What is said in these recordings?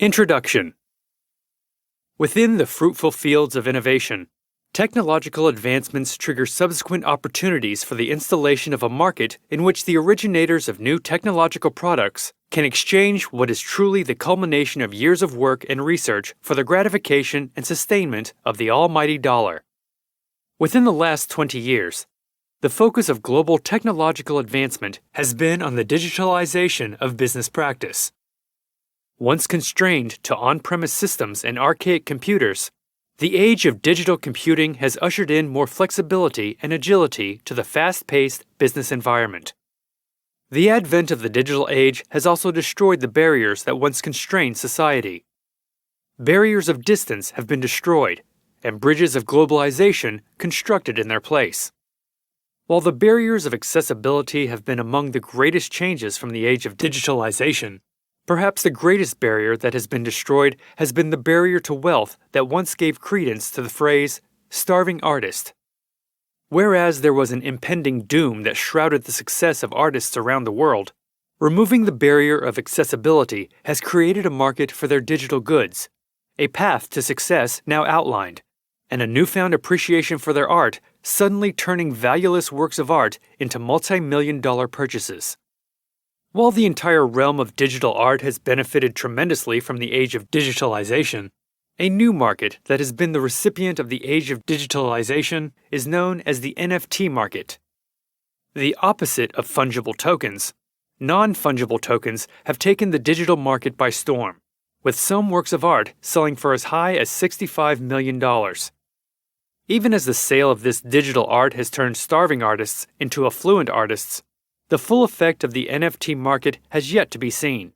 Introduction. Within the fruitful fields of innovation, technological advancements trigger subsequent opportunities for the installation of a market in which the originators of new technological products can exchange what is truly the culmination of years of work and research for the gratification and sustainment of the almighty dollar. Within the last 20 years, the focus of global technological advancement has been on the digitalization of business practice. Once constrained to on-premise systems and archaic computers, the age of digital computing has ushered in more flexibility and agility to the fast-paced business environment. The advent of the digital age has also destroyed the barriers that once constrained society. Barriers of distance have been destroyed, and bridges of globalization constructed in their place. While the barriers of accessibility have been among the greatest changes from the age of digitalization, perhaps the greatest barrier that has been destroyed has been the barrier to wealth that once gave credence to the phrase, starving artist. Whereas there was an impending doom that shrouded the success of artists around the world, removing the barrier of accessibility has created a market for their digital goods, a path to success now outlined, and a newfound appreciation for their art suddenly turning valueless works of art into multi-million-dollar purchases. While the entire realm of digital art has benefited tremendously from the age of digitalization, a new market that has been the recipient of the age of digitalization is known as the NFT market. The opposite of fungible tokens, non-fungible tokens have taken the digital market by storm, with some works of art selling for as high as $65 million. Even as the sale of this digital art has turned starving artists into affluent artists, the full effect of the NFT market has yet to be seen.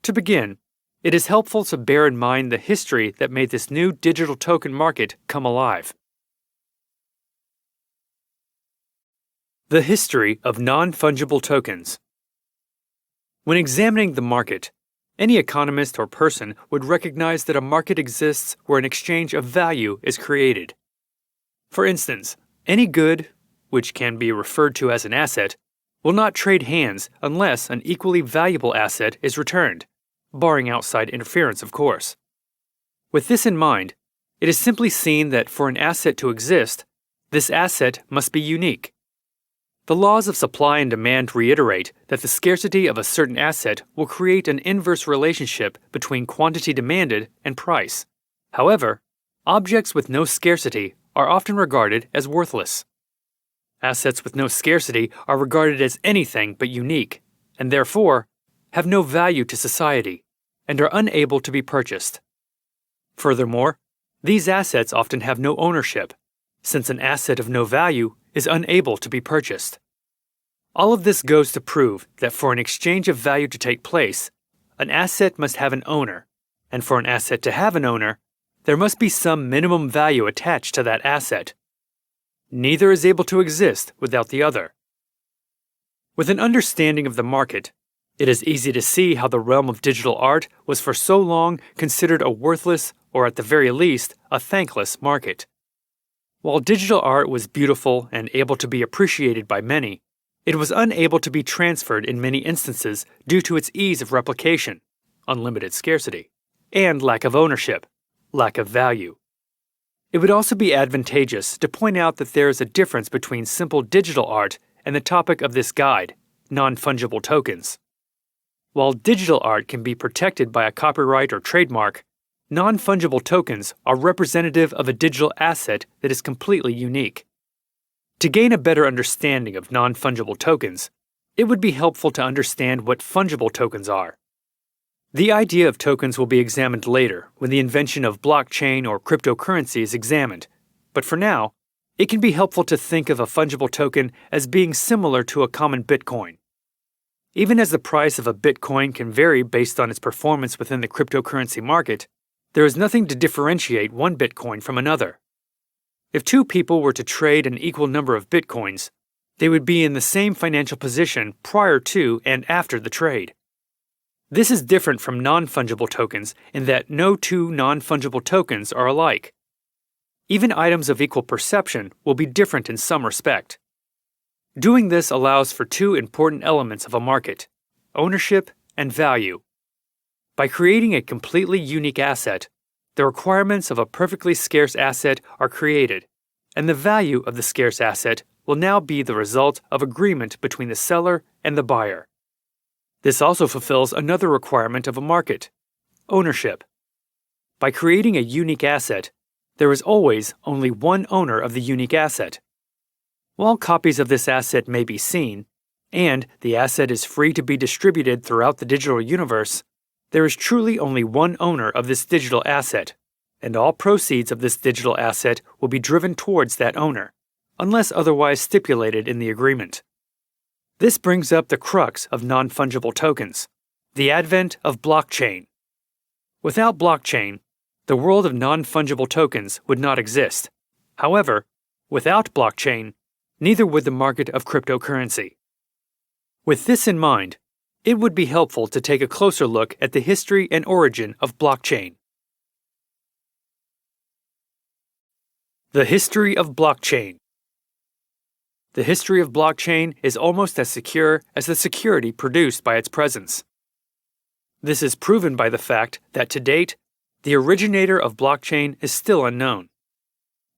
To begin, it is helpful to bear in mind the history that made this new digital token market come alive. The history of non-fungible tokens. When examining the market, any economist or person would recognize that a market exists where an exchange of value is created. For instance, any good, which can be referred to as an asset, will not trade hands unless an equally valuable asset is returned, barring outside interference, of course. With this in mind, it is simply seen that for an asset to exist, this asset must be unique. The laws of supply and demand reiterate that the scarcity of a certain asset will create an inverse relationship between quantity demanded and price. However, objects with no scarcity are often regarded as worthless. Assets with no scarcity are regarded as anything but unique, and therefore have no value to society, and are unable to be purchased. Furthermore, these assets often have no ownership, since an asset of no value is unable to be purchased. All of this goes to prove that for an exchange of value to take place, an asset must have an owner, and for an asset to have an owner, there must be some minimum value attached to that asset. Neither is able to exist without the other. With an understanding of the market, it is easy to see how the realm of digital art was for so long considered a worthless, or at the very least, a thankless market. While digital art was beautiful and able to be appreciated by many, it was unable to be transferred in many instances due to its ease of replication, unlimited scarcity, and lack of ownership, lack of value. It would also be advantageous to point out that there is a difference between simple digital art and the topic of this guide, non-fungible tokens. While digital art can be protected by a copyright or trademark, non-fungible tokens are representative of a digital asset that is completely unique. To gain a better understanding of non-fungible tokens, it would be helpful to understand what fungible tokens are. The idea of tokens will be examined later when the invention of blockchain or cryptocurrency is examined, but for now, it can be helpful to think of a fungible token as being similar to a common Bitcoin. Even as the price of a Bitcoin can vary based on its performance within the cryptocurrency market, there is nothing to differentiate one Bitcoin from another. If two people were to trade an equal number of Bitcoins, they would be in the same financial position prior to and after the trade. This is different from non-fungible tokens in that no two non-fungible tokens are alike. Even items of equal perception will be different in some respect. Doing this allows for two important elements of a market: ownership and value. By creating a completely unique asset, the requirements of a perfectly scarce asset are created, and the value of the scarce asset will now be the result of agreement between the seller and the buyer. This also fulfills another requirement of a market: ownership. By creating a unique asset, there is always only one owner of the unique asset. While copies of this asset may be seen, and the asset is free to be distributed throughout the digital universe, there is truly only one owner of this digital asset, and all proceeds of this digital asset will be driven towards that owner, unless otherwise stipulated in the agreement. This brings up the crux of non-fungible tokens, the advent of blockchain. Without blockchain, the world of non-fungible tokens would not exist. However, without blockchain, neither would the market of cryptocurrency. With this in mind, it would be helpful to take a closer look at the history and origin of blockchain. The history of blockchain. The history of blockchain is almost as secure as the security produced by its presence. This is proven by the fact that to date, the originator of blockchain is still unknown.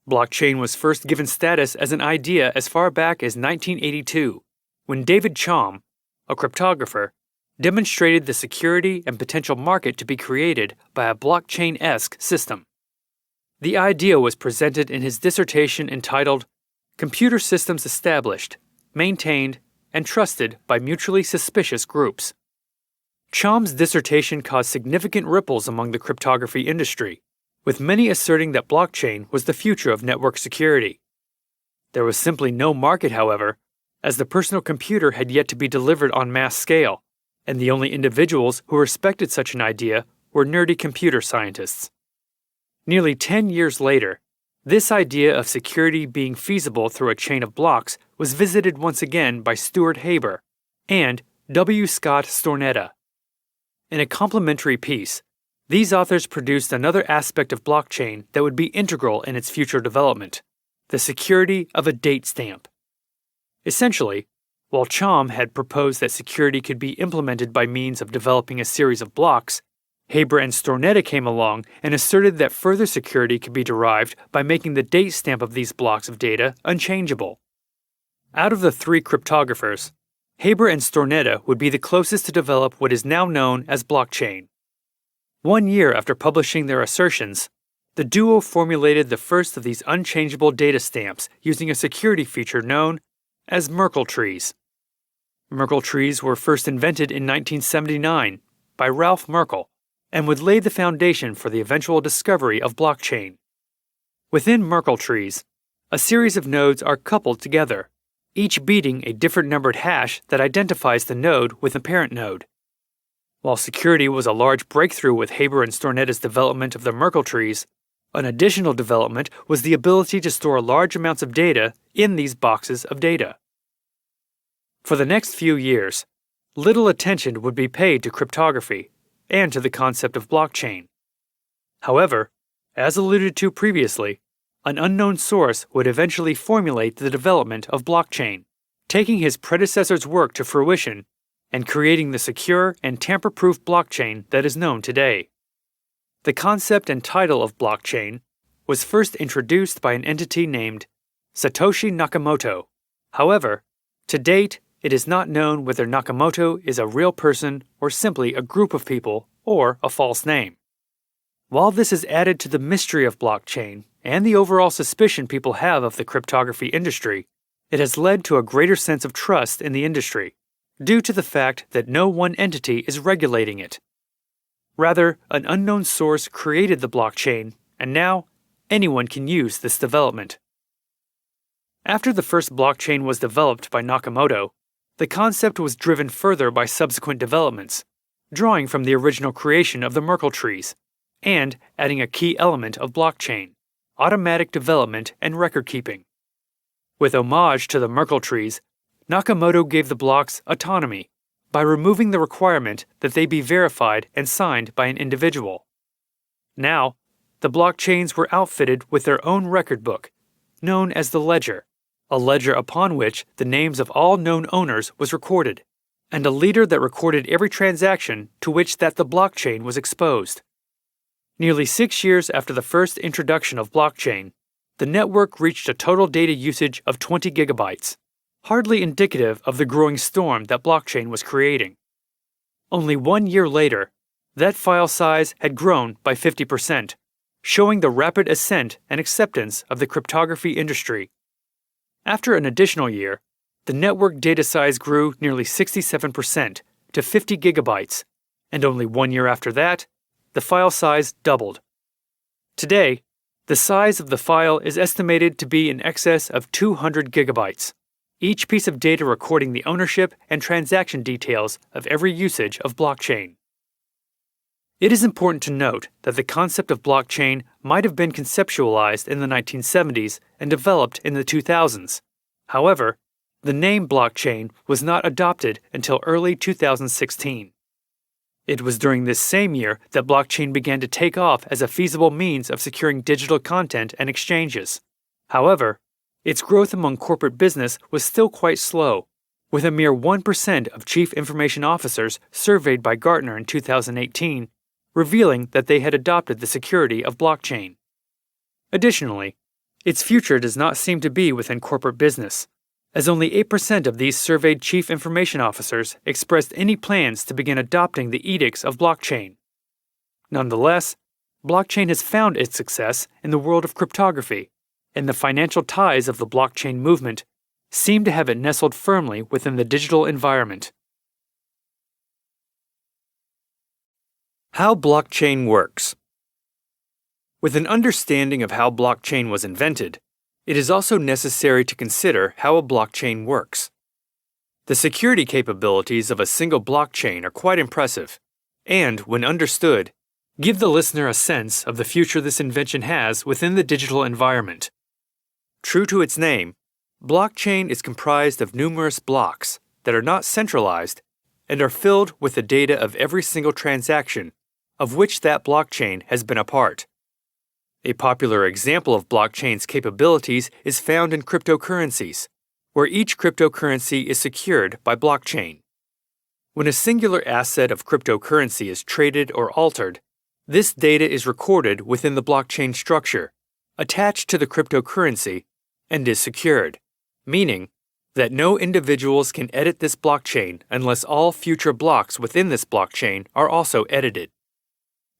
Blockchain was first given status as an idea as far back as 1982, when David Chaum, a cryptographer, demonstrated the security and potential market to be created by a blockchain-esque system. The idea was presented in his dissertation entitled Computer Systems Established, Maintained, and Trusted by Mutually Suspicious Groups. Chaum's dissertation caused significant ripples among the cryptography industry, with many asserting that blockchain was the future of network security. There was simply no market, however, as the personal computer had yet to be delivered on mass scale, and the only individuals who respected such an idea were nerdy computer scientists. Nearly 10 years later, this idea of security being feasible through a chain of blocks was visited once again by Stuart Haber and W. Scott Stornetta. In a complementary piece, these authors produced another aspect of blockchain that would be integral in its future development: the security of a date stamp. Essentially, while Chaum had proposed that security could be implemented by means of developing a series of blocks, Haber and Stornetta came along and asserted that further security could be derived by making the date stamp of these blocks of data unchangeable. Out of the three cryptographers, Haber and Stornetta would be the closest to develop what is now known as blockchain. 1 year after publishing their assertions, the duo formulated the first of these unchangeable data stamps using a security feature known as Merkle trees. Merkle trees were first invented in 1979 by Ralph Merkle and would lay the foundation for the eventual discovery of blockchain. Within Merkle trees, a series of nodes are coupled together, each beating a different numbered hash that identifies the node with the parent node. While security was a large breakthrough with Haber and Stornetta's development of the Merkle trees, an additional development was the ability to store large amounts of data in these boxes of data. For the next few years, little attention would be paid to cryptography and to the concept of blockchain. However, as alluded to previously, an unknown source would eventually formulate the development of blockchain, taking his predecessor's work to fruition and creating the secure and tamper-proof blockchain that is known today. The concept and title of blockchain was first introduced by an entity named Satoshi Nakamoto. However, to date, it is not known whether Nakamoto is a real person or simply a group of people or a false name. While this has added to the mystery of blockchain and the overall suspicion people have of the cryptography industry, it has led to a greater sense of trust in the industry, due to the fact that no one entity is regulating it. Rather, an unknown source created the blockchain, and now anyone can use this development. After the first blockchain was developed by Nakamoto, the concept was driven further by subsequent developments, drawing from the original creation of the Merkle trees, and adding a key element of blockchain: automatic development and record-keeping. With homage to the Merkle trees, Nakamoto gave the blocks autonomy by removing the requirement that they be verified and signed by an individual. Now, the blockchains were outfitted with their own record book, known as the ledger, a ledger upon which the names of all known owners was recorded, and a leader that recorded every transaction to which the blockchain was exposed. Nearly 6 years after the first introduction of blockchain, the network reached a total data usage of 20 gigabytes, hardly indicative of the growing storm that blockchain was creating. Only 1 year later, that file size had grown by 50%, showing the rapid ascent and acceptance of the cryptography industry. After an additional year, the network data size grew nearly 67% to 50 gigabytes, and only 1 year after that, the file size doubled. Today, the size of the file is estimated to be in excess of 200 gigabytes, each piece of data recording the ownership and transaction details of every usage of blockchain. It is important to note that the concept of blockchain might have been conceptualized in the 1970s and developed in the 2000s. However, the name blockchain was not adopted until early 2016. It was during this same year that blockchain began to take off as a feasible means of securing digital content and exchanges. However, its growth among corporate business was still quite slow, with a mere 1% of chief information officers surveyed by Gartner in 2018 revealing that they had adopted the security of blockchain. Additionally, its future does not seem to be within corporate business, as only 8% of these surveyed chief information officers expressed any plans to begin adopting the edicts of blockchain. Nonetheless, blockchain has found its success in the world of cryptography, and the financial ties of the blockchain movement seem to have it nestled firmly within the digital environment. How blockchain works. With an understanding of how blockchain was invented, it is also necessary to consider how a blockchain works. The security capabilities of a single blockchain are quite impressive, and, when understood, give the listener a sense of the future this invention has within the digital environment. True to its name, blockchain is comprised of numerous blocks that are not centralized and are filled with the data of every single transaction of which that blockchain has been a part. A popular example of blockchain's capabilities is found in cryptocurrencies, where each cryptocurrency is secured by blockchain. When a singular asset of cryptocurrency is traded or altered, this data is recorded within the blockchain structure, attached to the cryptocurrency, and is secured, meaning that no individuals can edit this blockchain unless all future blocks within this blockchain are also edited.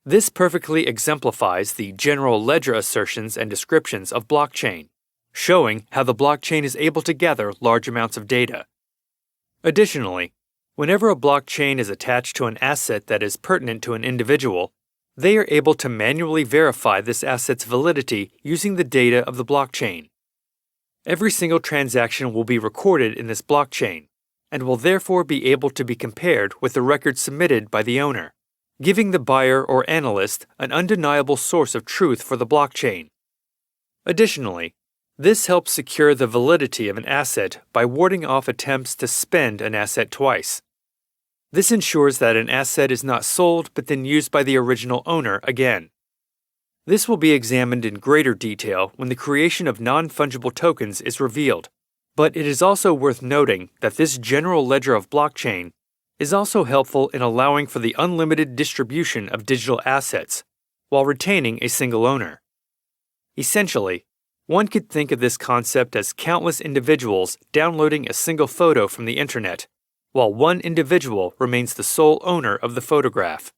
This perfectly exemplifies the general ledger assertions and descriptions of blockchain, showing how the blockchain is able to gather large amounts of data. Additionally, whenever a blockchain is attached to an asset that is pertinent to an individual, they are able to manually verify this asset's validity using the data of the blockchain. Every single transaction will be recorded in this blockchain, and will therefore be able to be compared with the record submitted by the owner, giving the buyer or analyst an undeniable source of truth for the blockchain. Additionally, this helps secure the validity of an asset by warding off attempts to spend an asset twice. This ensures that an asset is not sold but then used by the original owner again. This will be examined in greater detail when the creation of non-fungible tokens is revealed, but it is also worth noting that this general ledger of blockchain is also helpful in allowing for the unlimited distribution of digital assets, while retaining a single owner. Essentially, one could think of this concept as countless individuals downloading a single photo from the internet, while one individual remains the sole owner of the photograph.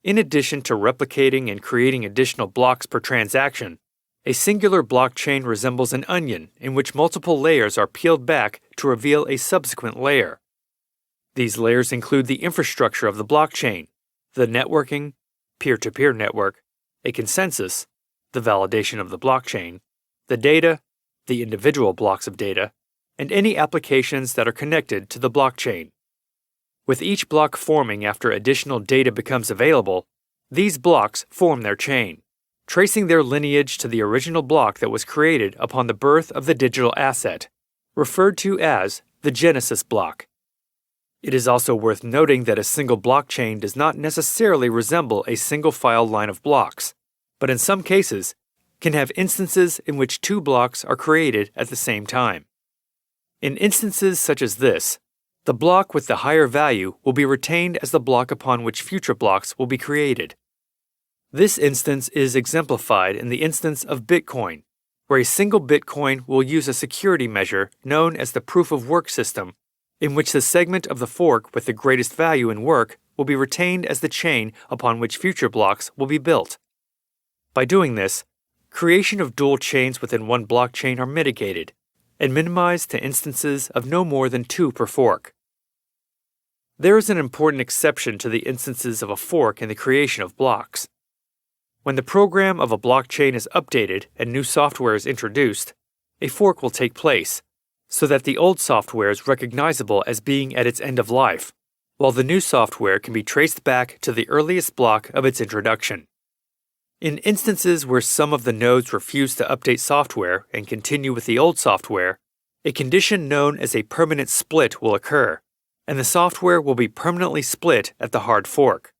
In addition to replicating and creating additional blocks per transaction, a singular blockchain resembles an onion in which multiple layers are peeled back to reveal a subsequent layer. These layers include the infrastructure of the blockchain, the networking, peer-to-peer network, a consensus, the validation of the blockchain, the data, the individual blocks of data, and any applications that are connected to the blockchain. With each block forming after additional data becomes available, these blocks form their chain, tracing their lineage to the original block that was created upon the birth of the digital asset, referred to as the Genesis block. It is also worth noting that a single blockchain does not necessarily resemble a single file line of blocks, but in some cases can have instances in which two blocks are created at the same time. In instances such as this, The block with the higher value will be retained as the block upon which future blocks will be created. This instance is exemplified in the instance of Bitcoin, where a single Bitcoin will use a security measure known as the proof-of-work system, in which the segment of the fork with the greatest value in work will be retained as the chain upon which future blocks will be built. By doing this, creation of dual chains within one blockchain are mitigated and minimized to instances of no more than 2 per fork. There is an important exception to the instances of a fork in the creation of blocks. When the program of a blockchain is updated and new software is introduced, a fork will take place, so that the old software is recognizable as being at its end of life, while the new software can be traced back to the earliest block of its introduction. In instances where some of the nodes refuse to update software and continue with the old software, a condition known as a permanent split will occur, and the software will be permanently split at the hard fork.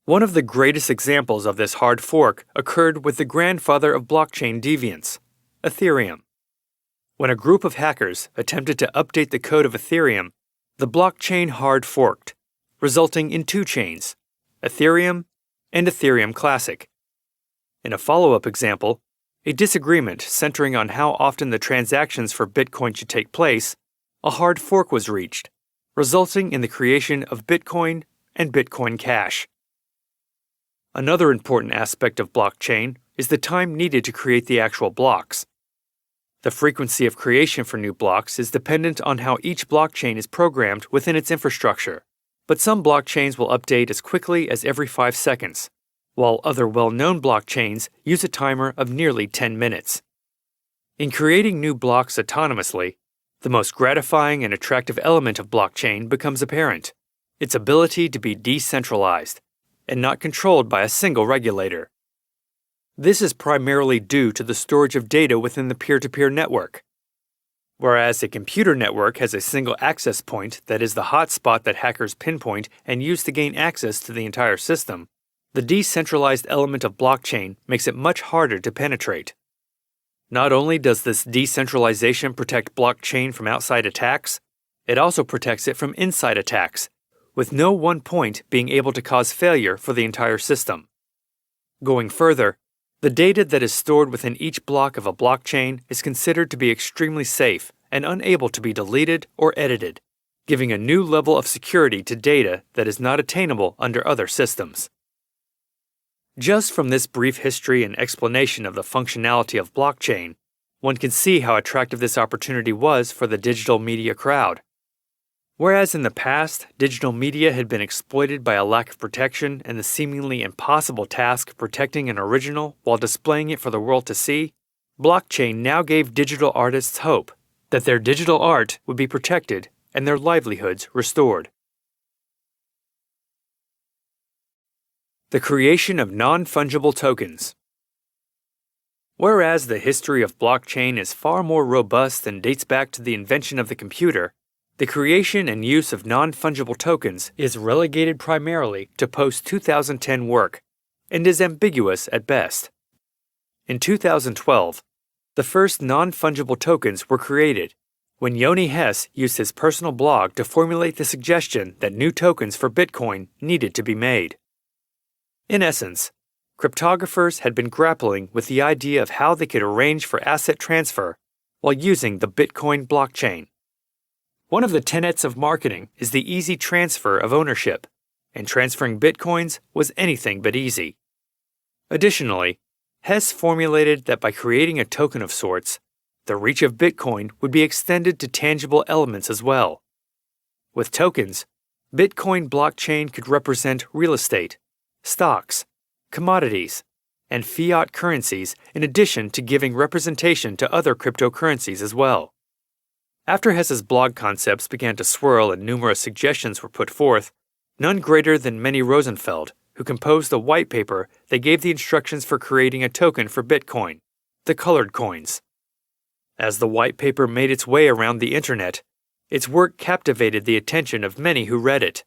One of the greatest examples of this hard fork occurred with the grandfather of blockchain deviance, Ethereum. When a group of hackers attempted to update the code of Ethereum, the blockchain hard forked, resulting in 2 chains, Ethereum and Ethereum Classic. In a follow-up example, a disagreement centering on how often the transactions for Bitcoin should take place, a hard fork was reached, resulting in the creation of Bitcoin and Bitcoin Cash. Another important aspect of blockchain is the time needed to create the actual blocks. The frequency of creation for new blocks is dependent on how each blockchain is programmed within its infrastructure, but some blockchains will update as quickly as every 5 seconds, while other well-known blockchains use a timer of nearly 10 minutes. In creating new blocks autonomously, the most gratifying and attractive element of blockchain becomes apparent: its ability to be decentralized and not controlled by a single regulator. This is primarily due to the storage of data within the peer-to-peer network. Whereas a computer network has a single access point that is the hotspot that hackers pinpoint and use to gain access to the entire system, the decentralized element of blockchain makes it much harder to penetrate. Not only does this decentralization protect blockchain from outside attacks, it also protects it from inside attacks, with no one point being able to cause failure for the entire system. Going further, the data that is stored within each block of a blockchain is considered to be extremely safe and unable to be deleted or edited, giving a new level of security to data that is not attainable under other systems. Just from this brief history and explanation of the functionality of blockchain, one can see how attractive this opportunity was for the digital media crowd. Whereas in the past, digital media had been exploited by a lack of protection and the seemingly impossible task of protecting an original while displaying it for the world to see, blockchain now gave digital artists hope that their digital art would be protected and their livelihoods restored. The creation of non-fungible tokens. Whereas the history of blockchain is far more robust and dates back to the invention of the computer, the creation and use of non-fungible tokens is relegated primarily to post-2010 work and is ambiguous at best. In 2012, the first non-fungible tokens were created when Yoni Hess used his personal blog to formulate the suggestion that new tokens for Bitcoin needed to be made. In essence, cryptographers had been grappling with the idea of how they could arrange for asset transfer while using the Bitcoin blockchain. One of the tenets of marketing is the easy transfer of ownership, and transferring Bitcoins was anything but easy. Additionally, Hess formulated that by creating a token of sorts, the reach of Bitcoin would be extended to tangible elements as well. With tokens, Bitcoin blockchain could represent real estate, stocks, commodities, and fiat currencies in addition to giving representation to other cryptocurrencies as well. After Hess's blog concepts began to swirl and numerous suggestions were put forth, none greater than Manny Rosenfeld, who composed a white paper that gave the instructions for creating a token for Bitcoin, the colored coins. As the white paper made its way around the internet, its work captivated the attention of many who read it.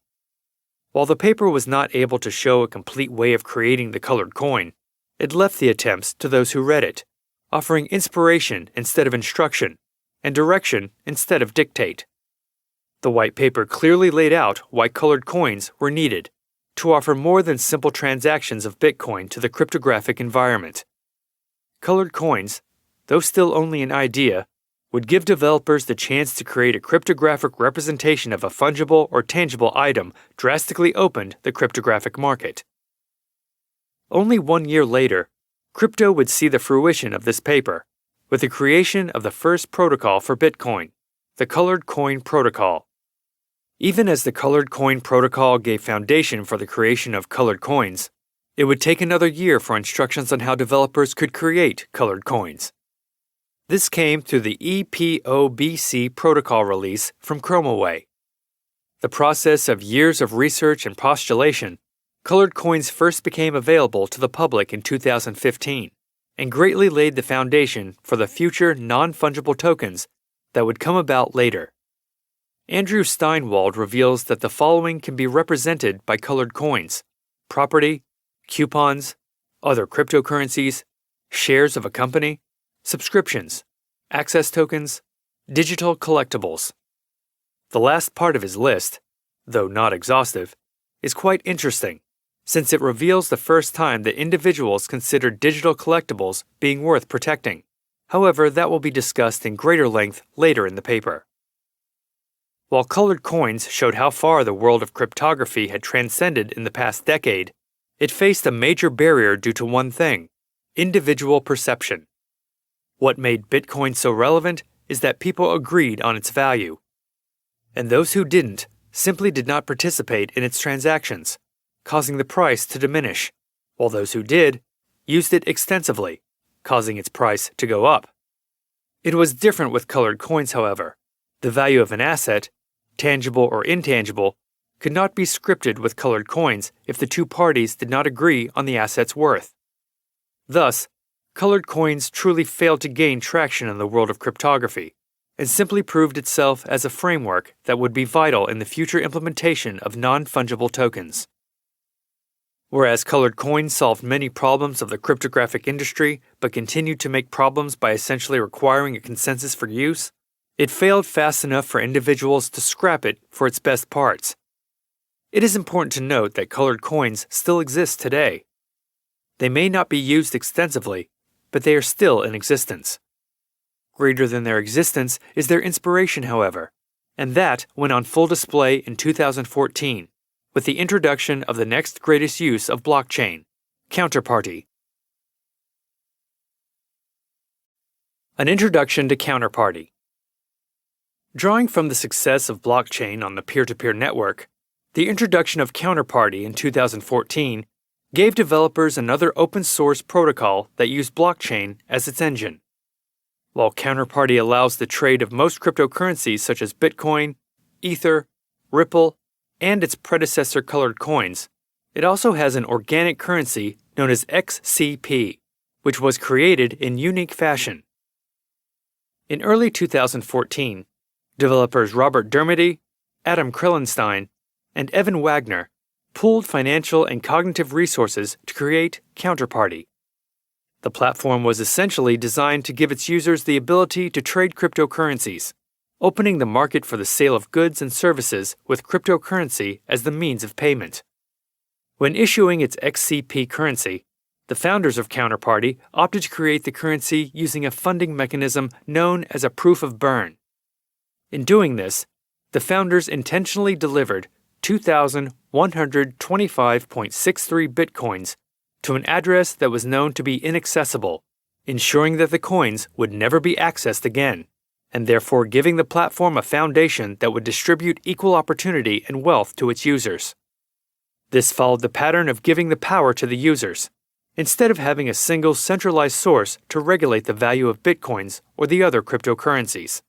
While the paper was not able to show a complete way of creating the colored coin, it left the attempts to those who read it, offering inspiration instead of instruction, and direction instead of dictate. The white paper clearly laid out why colored coins were needed to offer more than simple transactions of Bitcoin to the cryptographic environment. Colored coins, though still only an idea, would give developers the chance to create a cryptographic representation of a fungible or tangible item drastically opened the cryptographic market. Only 1 year later, crypto would see the fruition of this paper, with the creation of the first protocol for Bitcoin, the Colored Coin Protocol. Even as the Colored Coin Protocol gave foundation for the creation of colored coins, it would take another year for instructions on how developers could create colored coins. This came through the EPOBC protocol release from ChromaWay. The process of years of research and postulation, colored coins first became available to the public in 2015 and greatly laid the foundation for the future non-fungible tokens that would come about later. Andrew Steinwald reveals that the following can be represented by colored coins: property, coupons, other cryptocurrencies, shares of a company, subscriptions, access tokens, digital collectibles. The last part of his list, though not exhaustive, is quite interesting, since it reveals the first time that individuals considered digital collectibles being worth protecting. However, that will be discussed in greater length later in the paper. While colored coins showed how far the world of cryptography had transcended in the past decade, it faced a major barrier due to one thing: individual perception. What made Bitcoin so relevant is that people agreed on its value, and those who didn't simply did not participate in its transactions, causing the price to diminish, while those who did used it extensively, causing its price to go up. It was different with colored coins, however. The value of an asset, tangible or intangible, could not be scripted with colored coins if the two parties did not agree on the asset's worth. Thus, colored coins truly failed to gain traction in the world of cryptography, and simply proved itself as a framework that would be vital in the future implementation of non-fungible tokens. Whereas colored coins solved many problems of the cryptographic industry but continued to make problems by essentially requiring a consensus for use, it failed fast enough for individuals to scrap it for its best parts. It is important to note that colored coins still exist today. They may not be used extensively, but they are still in existence. Greater than their existence is their inspiration, however, and that went on full display in 2014 with the introduction of the next greatest use of blockchain, counterparty. An introduction to counterparty. Drawing from the success of blockchain on the peer-to-peer network, the introduction of counterparty in 2014 gave developers another open-source protocol that used blockchain as its engine. While counterparty allows the trade of most cryptocurrencies such as Bitcoin, Ether, Ripple, and its predecessor colored coins, it also has an organic currency known as XCP, which was created in unique fashion. In early 2014, developers Robert Dermody, Adam Krellenstein, and Evan Wagner pooled financial and cognitive resources to create Counterparty. The platform was essentially designed to give its users the ability to trade cryptocurrencies, opening the market for the sale of goods and services with cryptocurrency as the means of payment. When issuing its XCP currency, the founders of Counterparty opted to create the currency using a funding mechanism known as a proof of burn. In doing this, the founders intentionally delivered 2,125.63 bitcoins to an address that was known to be inaccessible, ensuring that the coins would never be accessed again, and therefore giving the platform a foundation that would distribute equal opportunity and wealth to its users. This followed the pattern of giving the power to the users, instead of having a single centralized source to regulate the value of bitcoins or the other cryptocurrencies.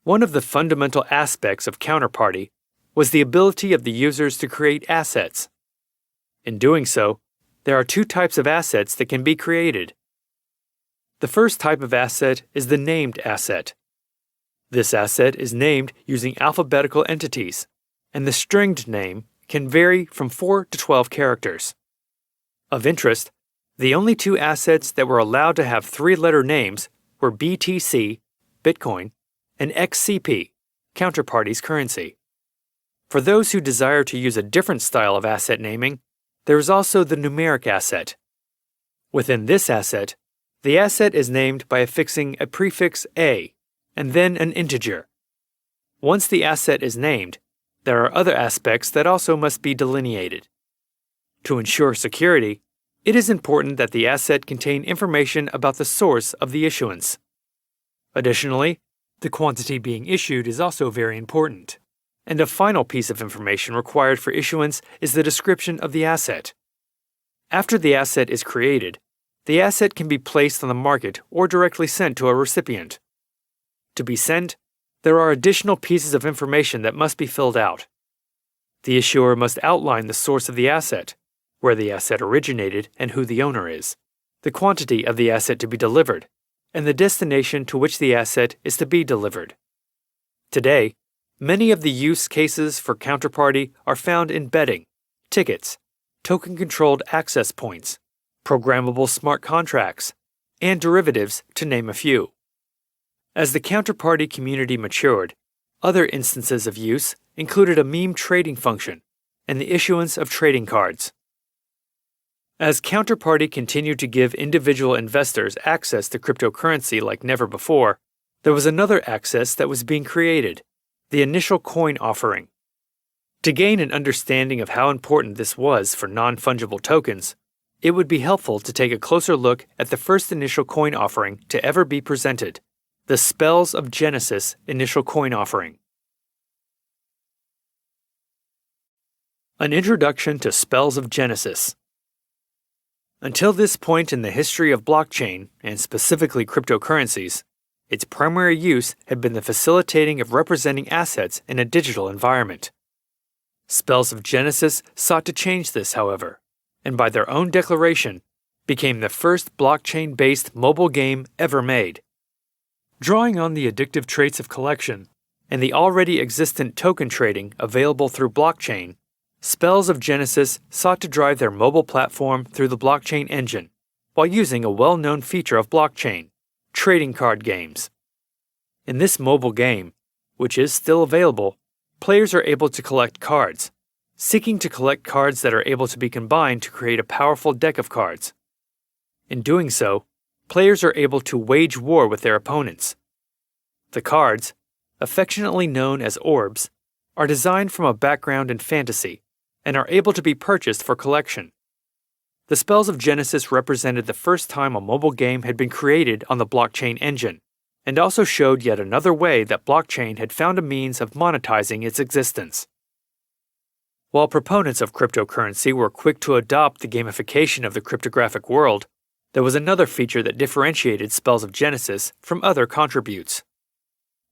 One of the fundamental aspects of Counterparty was the ability of the users to create assets. In doing so, there are two types of assets that can be created. The first type of asset is the named asset. This asset is named using alphabetical entities, and the stringed name can vary from 4 to 12 characters. Of interest, the only two assets that were allowed to have 3-letter names were BTC, Bitcoin, and XCP, counterparty's currency. For those who desire to use a different style of asset naming, there is also the numeric asset. Within this asset, the asset is named by affixing a prefix A and then an integer. Once the asset is named, there are other aspects that also must be delineated. To ensure security, it is important that the asset contain information about the source of the issuance. Additionally, the quantity being issued is also very important. And a final piece of information required for issuance is the description of the asset. After the asset is created, the asset can be placed on the market or directly sent to a recipient. To be sent, there are additional pieces of information that must be filled out. The issuer must outline the source of the asset, where the asset originated and who the owner is, the quantity of the asset to be delivered, and the destination to which the asset is to be delivered. Today, many of the use cases for counterparty are found in betting, tickets, token-controlled access points, programmable smart contracts, and derivatives, to name a few. As the counterparty community matured, other instances of use included a meme trading function and the issuance of trading cards. As counterparty continued to give individual investors access to cryptocurrency like never before, there was another access that was being created: the initial coin offering. To gain an understanding of how important this was for non-fungible tokens, it would be helpful to take a closer look at the first initial coin offering to ever be presented, the Spells of Genesis initial coin offering. An introduction to Spells of Genesis. Until this point in the history of blockchain, and specifically cryptocurrencies, its primary use had been the facilitating of representing assets in a digital environment. Spells of Genesis sought to change this, however, and by their own declaration, became the first blockchain-based mobile game ever made. Drawing on the addictive traits of collection and the already existent token trading available through blockchain, Spells of Genesis sought to drive their mobile platform through the blockchain engine, while using a well-known feature of blockchain: trading card games. In this mobile game, which is still available, players are able to collect cards, seeking to collect cards that are able to be combined to create a powerful deck of cards. In doing so, players are able to wage war with their opponents. The cards, affectionately known as orbs, are designed from a background in fantasy and are able to be purchased for collection. The Spells of Genesis represented the first time a mobile game had been created on the blockchain engine, and also showed yet another way that blockchain had found a means of monetizing its existence. While proponents of cryptocurrency were quick to adopt the gamification of the cryptographic world, there was another feature that differentiated Spells of Genesis from other contributes.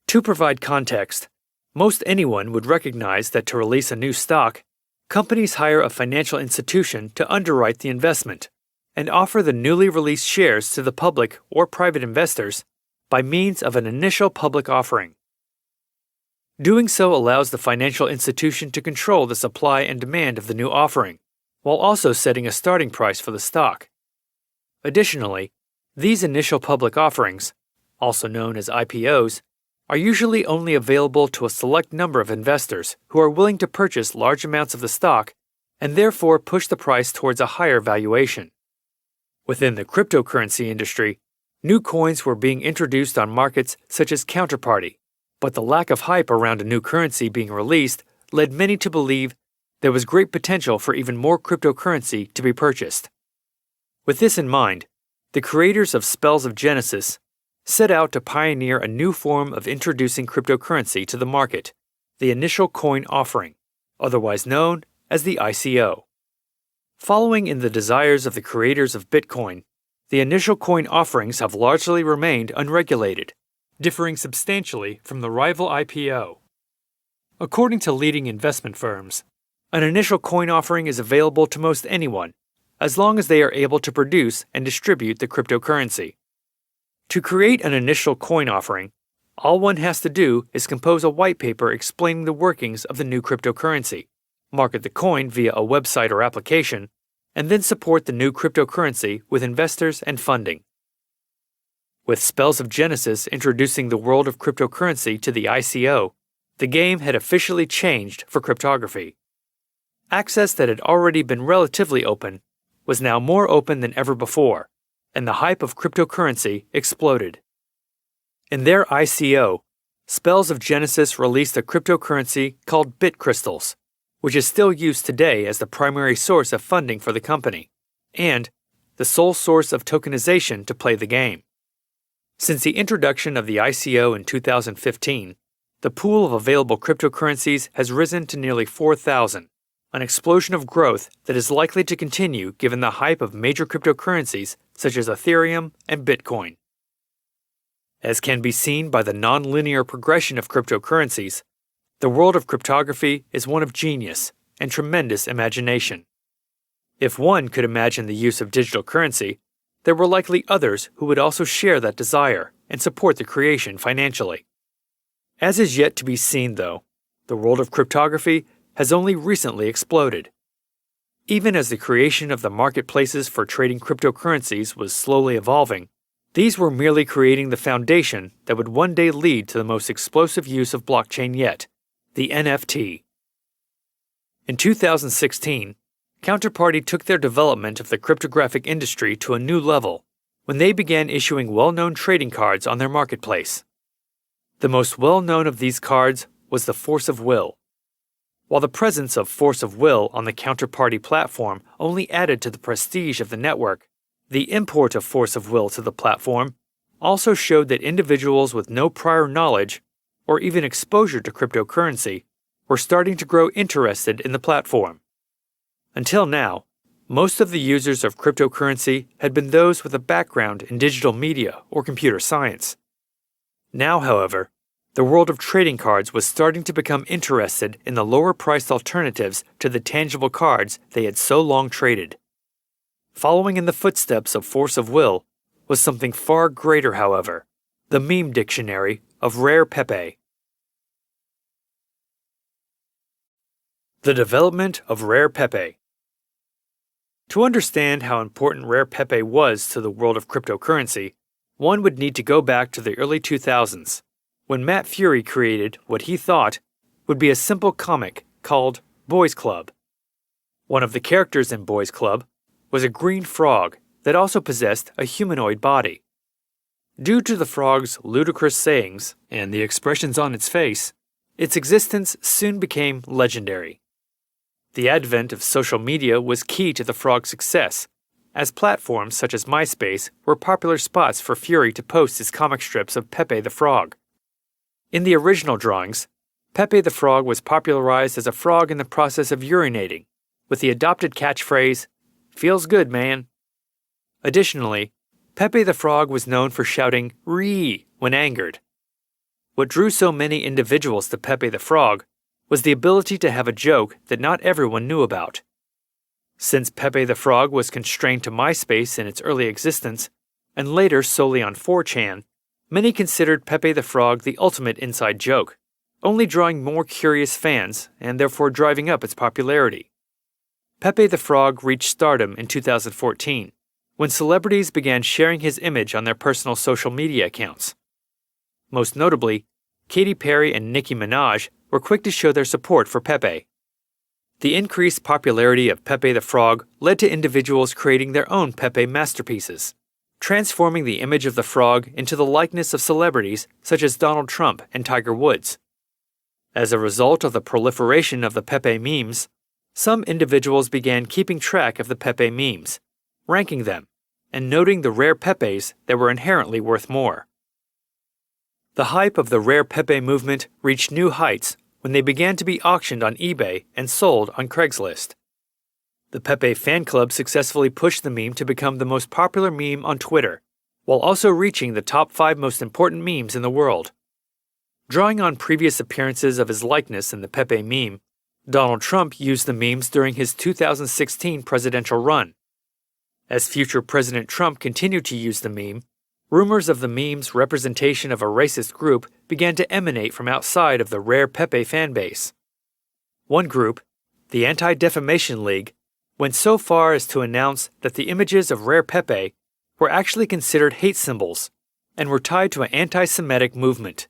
To provide context, most anyone would recognize that to release a new stock, companies hire a financial institution to underwrite the investment and offer the newly released shares to the public or private investors by means of an initial public offering. Doing so allows the financial institution to control the supply and demand of the new offering, while also setting a starting price for the stock. Additionally, these initial public offerings, also known as IPOs, are usually only available to a select number of investors who are willing to purchase large amounts of the stock and therefore push the price towards a higher valuation. Within the cryptocurrency industry, new coins were being introduced on markets such as Counterparty, but the lack of hype around a new currency being released led many to believe there was great potential for even more cryptocurrency to be purchased. With this in mind, the creators of Spells of Genesis set out to pioneer a new form of introducing cryptocurrency to the market, the initial coin offering, otherwise known as the ICO. Following in the desires of the creators of Bitcoin, the initial coin offerings have largely remained unregulated, differing substantially from the rival IPO. According to leading investment firms, an initial coin offering is available to most anyone, as long as they are able to produce and distribute the cryptocurrency. To create an initial coin offering, all one has to do is compose a white paper explaining the workings of the new cryptocurrency, market the coin via a website or application, and then support the new cryptocurrency with investors and funding. With Spells of Genesis introducing the world of cryptocurrency to the ICO, The game had officially changed for cryptography. Access that had already been relatively open was now more open than ever before, and the hype of cryptocurrency exploded. In their ICO, Spells of Genesis released a cryptocurrency called Bit Crystals, which is still used today as the primary source of funding for the company, and the sole source of tokenization to play the game. Since the introduction of the ICO in 2015, the pool of available cryptocurrencies has risen to nearly 4,000, an explosion of growth that is likely to continue given the hype of major cryptocurrencies such as Ethereum and Bitcoin. As can be seen by the non-linear progression of cryptocurrencies, the world of cryptography is one of genius and tremendous imagination. If one could imagine the use of digital currency, there were likely others who would also share that desire and support the creation financially. As is yet to be seen, though, the world of cryptography has only recently exploded. Even as the creation of the marketplaces for trading cryptocurrencies was slowly evolving, these were merely creating the foundation that would one day lead to the most explosive use of blockchain yet, the NFT. In 2016, Counterparty took their development of the cryptographic industry to a new level when they began issuing well-known trading cards on their marketplace. The most well-known of these cards was the Force of Will. While the presence of Force of Will on the Counterparty platform only added to the prestige of the network, the import of Force of Will to the platform also showed that individuals with no prior knowledge or even exposure to cryptocurrency were starting to grow interested in the platform. Until now, most of the users of cryptocurrency had been those with a background in digital media or computer science. Now, however, the world of trading cards was starting to become interested in the lower-priced alternatives to the tangible cards they had so long traded. Following in the footsteps of Force of Will was something far greater, however, the meme dictionary of Rare Pepe. The development of Rare Pepe. To understand how important Rare Pepe was to the world of cryptocurrency, one would need to go back to the early 2000s, when Matt Fury created what he thought would be a simple comic called Boys Club. One of the characters in Boys Club was a green frog that also possessed a humanoid body. Due to the frog's ludicrous sayings and the expressions on its face, its existence soon became legendary. The advent of social media was key to the frog's success, as platforms such as MySpace were popular spots for Fury to post his comic strips of Pepe the Frog. In the original drawings, Pepe the Frog was popularized as a frog in the process of urinating, with the adopted catchphrase, "Feels good, man." Additionally, Pepe the Frog was known for shouting "Ree" when angered. What drew so many individuals to Pepe the Frog was the ability to have a joke that not everyone knew about. Since Pepe the Frog was constrained to MySpace in its early existence, and later solely on 4chan, many considered Pepe the Frog the ultimate inside joke, only drawing more curious fans and therefore driving up its popularity. Pepe the Frog reached stardom in 2014, when celebrities began sharing his image on their personal social media accounts. Most notably, Katy Perry and Nicki Minaj were quick to show their support for Pepe. The increased popularity of Pepe the Frog led to individuals creating their own Pepe masterpieces, transforming the image of the frog into the likeness of celebrities such as Donald Trump and Tiger Woods. As a result of the proliferation of the Pepe memes, some individuals began keeping track of the Pepe memes, ranking them, and noting the rare Pepes that were inherently worth more. The hype of the Rare Pepe movement reached new heights when they began to be auctioned on eBay and sold on Craigslist. The Pepe fan club successfully pushed the meme to become the most popular meme on Twitter, while also reaching the top 5 most important memes in the world. Drawing on previous appearances of his likeness in the Pepe meme, Donald Trump used the memes during his 2016 presidential run. As future President Trump continued to use the meme, rumors of the meme's representation of a racist group began to emanate from outside of the Rare Pepe fanbase. One group, the Anti-Defamation League, went so far as to announce that the images of Rare Pepe were actually considered hate symbols and were tied to an anti-Semitic movement.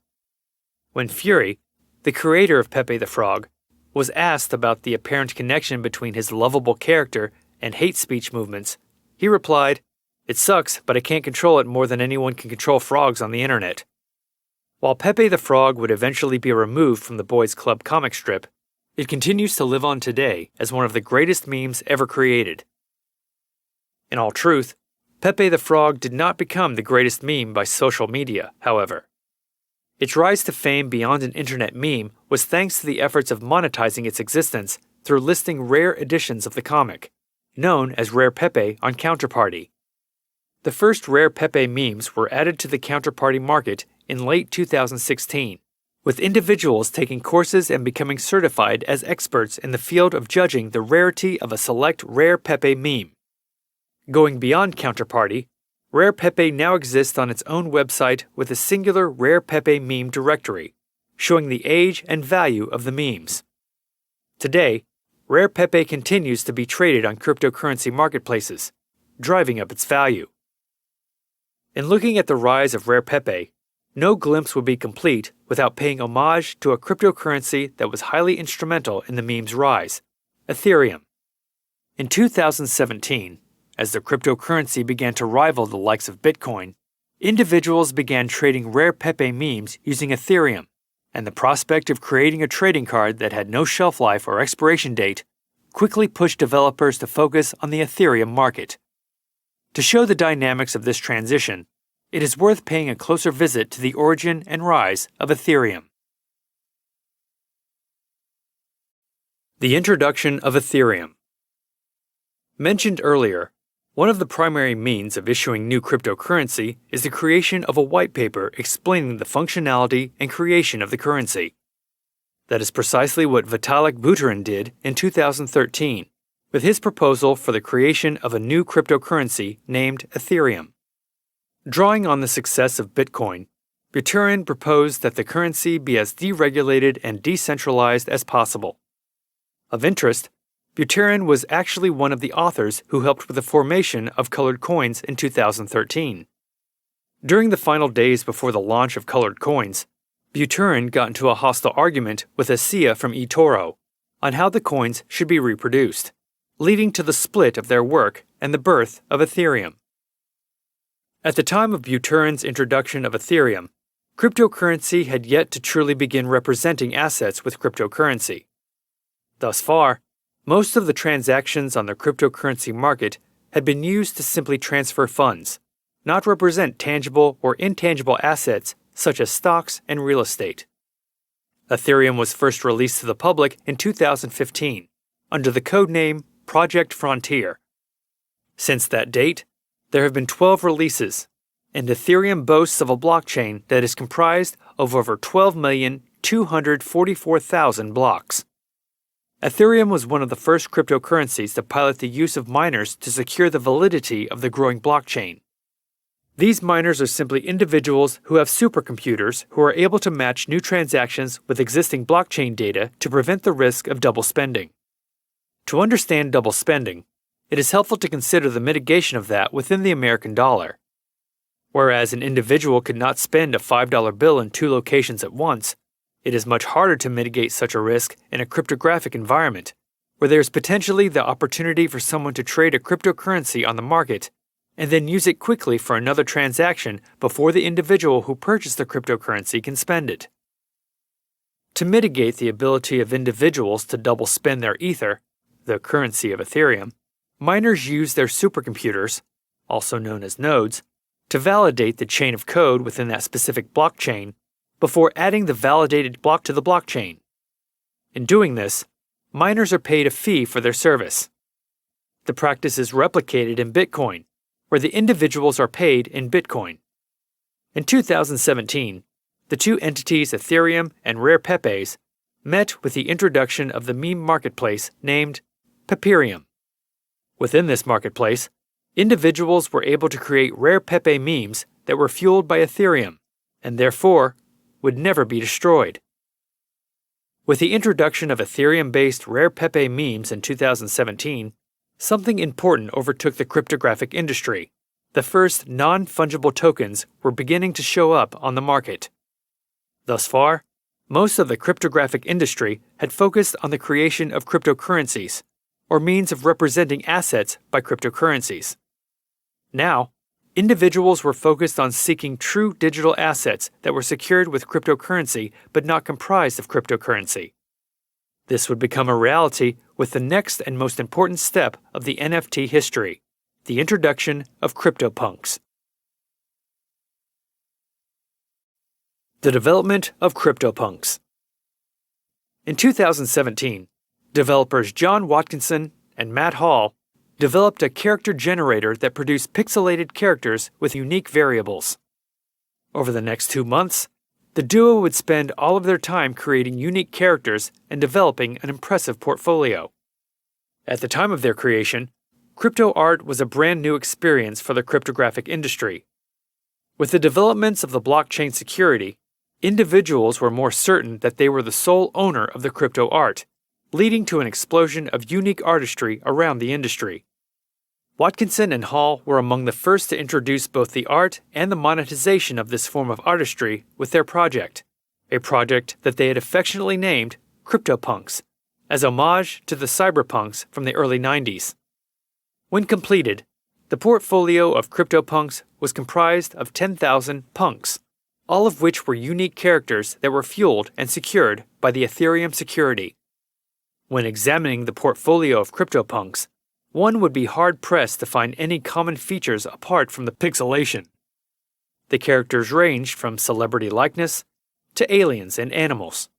When Fury, the creator of Pepe the Frog, was asked about the apparent connection between his lovable character and hate speech movements, he replied, "It sucks, but I can't control it more than anyone can control frogs on the internet." While Pepe the Frog would eventually be removed from the Boys Club comic strip, it continues to live on today as one of the greatest memes ever created. In all truth, Pepe the Frog did not become the greatest meme by social media, however. Its rise to fame beyond an internet meme was thanks to the efforts of monetizing its existence through listing rare editions of the comic, known as Rare Pepe on Counterparty. The first Rare Pepe memes were added to the Counterparty market in late 2016, with individuals taking courses and becoming certified as experts in the field of judging the rarity of a select Rare Pepe meme. Going beyond Counterparty, Rare Pepe now exists on its own website with a singular Rare Pepe meme directory, showing the age and value of the memes. Today, Rare Pepe continues to be traded on cryptocurrency marketplaces, driving up its value. In looking at the rise of Rare Pepe, no glimpse would be complete without paying homage to a cryptocurrency that was highly instrumental in the meme's rise, Ethereum. In 2017, as the cryptocurrency began to rival the likes of Bitcoin, individuals began trading Rare Pepe memes using Ethereum, and the prospect of creating a trading card that had no shelf life or expiration date quickly pushed developers to focus on the Ethereum market. To show the dynamics of this transition, it is worth paying a closer visit to the origin and rise of Ethereum. The introduction of Ethereum. Mentioned earlier, one of the primary means of issuing new cryptocurrency is the creation of a white paper explaining the functionality and creation of the currency. That is precisely what Vitalik Buterin did in 2013, with his proposal for the creation of a new cryptocurrency named Ethereum. Drawing on the success of Bitcoin, Buterin proposed that the currency be as deregulated and decentralized as possible. Of interest, Buterin was actually one of the authors who helped with the formation of colored coins in 2013. During the final days before the launch of colored coins, Buterin got into a hostile argument with Asia from eToro on how the coins should be reproduced, leading to the split of their work and the birth of Ethereum. At the time of Buterin's introduction of Ethereum, cryptocurrency had yet to truly begin representing assets with cryptocurrency. Thus far, most of the transactions on the cryptocurrency market had been used to simply transfer funds, not represent tangible or intangible assets such as stocks and real estate. Ethereum was first released to the public in 2015 under the codename Project Frontier. Since that date, there have been 12 releases, and Ethereum boasts of a blockchain that is comprised of over 12,244,000 blocks. Ethereum was one of the first cryptocurrencies to pilot the use of miners to secure the validity of the growing blockchain. These miners are simply individuals who have supercomputers who are able to match new transactions with existing blockchain data to prevent the risk of double spending. To understand double spending, it is helpful to consider the mitigation of that within the American dollar. Whereas an individual could not spend a $5 bill in two locations at once, it is much harder to mitigate such a risk in a cryptographic environment, where there is potentially the opportunity for someone to trade a cryptocurrency on the market and then use it quickly for another transaction before the individual who purchased the cryptocurrency can spend it. To mitigate the ability of individuals to double spend their Ether, the currency of Ethereum, miners use their supercomputers, also known as nodes, to validate the chain of code within that specific blockchain before adding the validated block to the blockchain. In doing this, miners are paid a fee for their service. The practice is replicated in Bitcoin, where the individuals are paid in Bitcoin. In 2017, the two entities Ethereum and Rare Pepes met with the introduction of the meme marketplace named Peperium. Within this marketplace, individuals were able to create Rare Pepe memes that were fueled by Ethereum, and therefore would never be destroyed. With the introduction of Ethereum-based Rare Pepe memes in 2017, something important overtook the cryptographic industry. The first non-fungible tokens were beginning to show up on the market. Thus far, Most of the cryptographic industry had focused on the creation of cryptocurrencies, or means of representing assets by cryptocurrencies. Now, individuals were focused on seeking true digital assets that were secured with cryptocurrency but not comprised of cryptocurrency. This would become a reality with the next and most important step of the NFT history, the introduction of CryptoPunks. The development of CryptoPunks. In 2017, developers John Watkinson and Matt Hall developed a character generator that produced pixelated characters with unique variables. Over the next 2 months, the duo would spend all of their time creating unique characters and developing an impressive portfolio. At the time of their creation, crypto art was a brand new experience for the cryptographic industry. With the developments of the blockchain security, individuals were more certain that they were the sole owner of the crypto art, leading to an explosion of unique artistry around the industry. Watkinson and Hall were among the first to introduce both the art and the monetization of this form of artistry with their project, a project that they had affectionately named CryptoPunks, as homage to the cyberpunks from the early 90s. When completed, the portfolio of CryptoPunks was comprised of 10,000 punks, all of which were unique characters that were fueled and secured by the Ethereum security. When examining the portfolio of CryptoPunks, one would be hard-pressed to find any common features apart from the pixelation. The characters ranged from celebrity likeness to aliens and animals.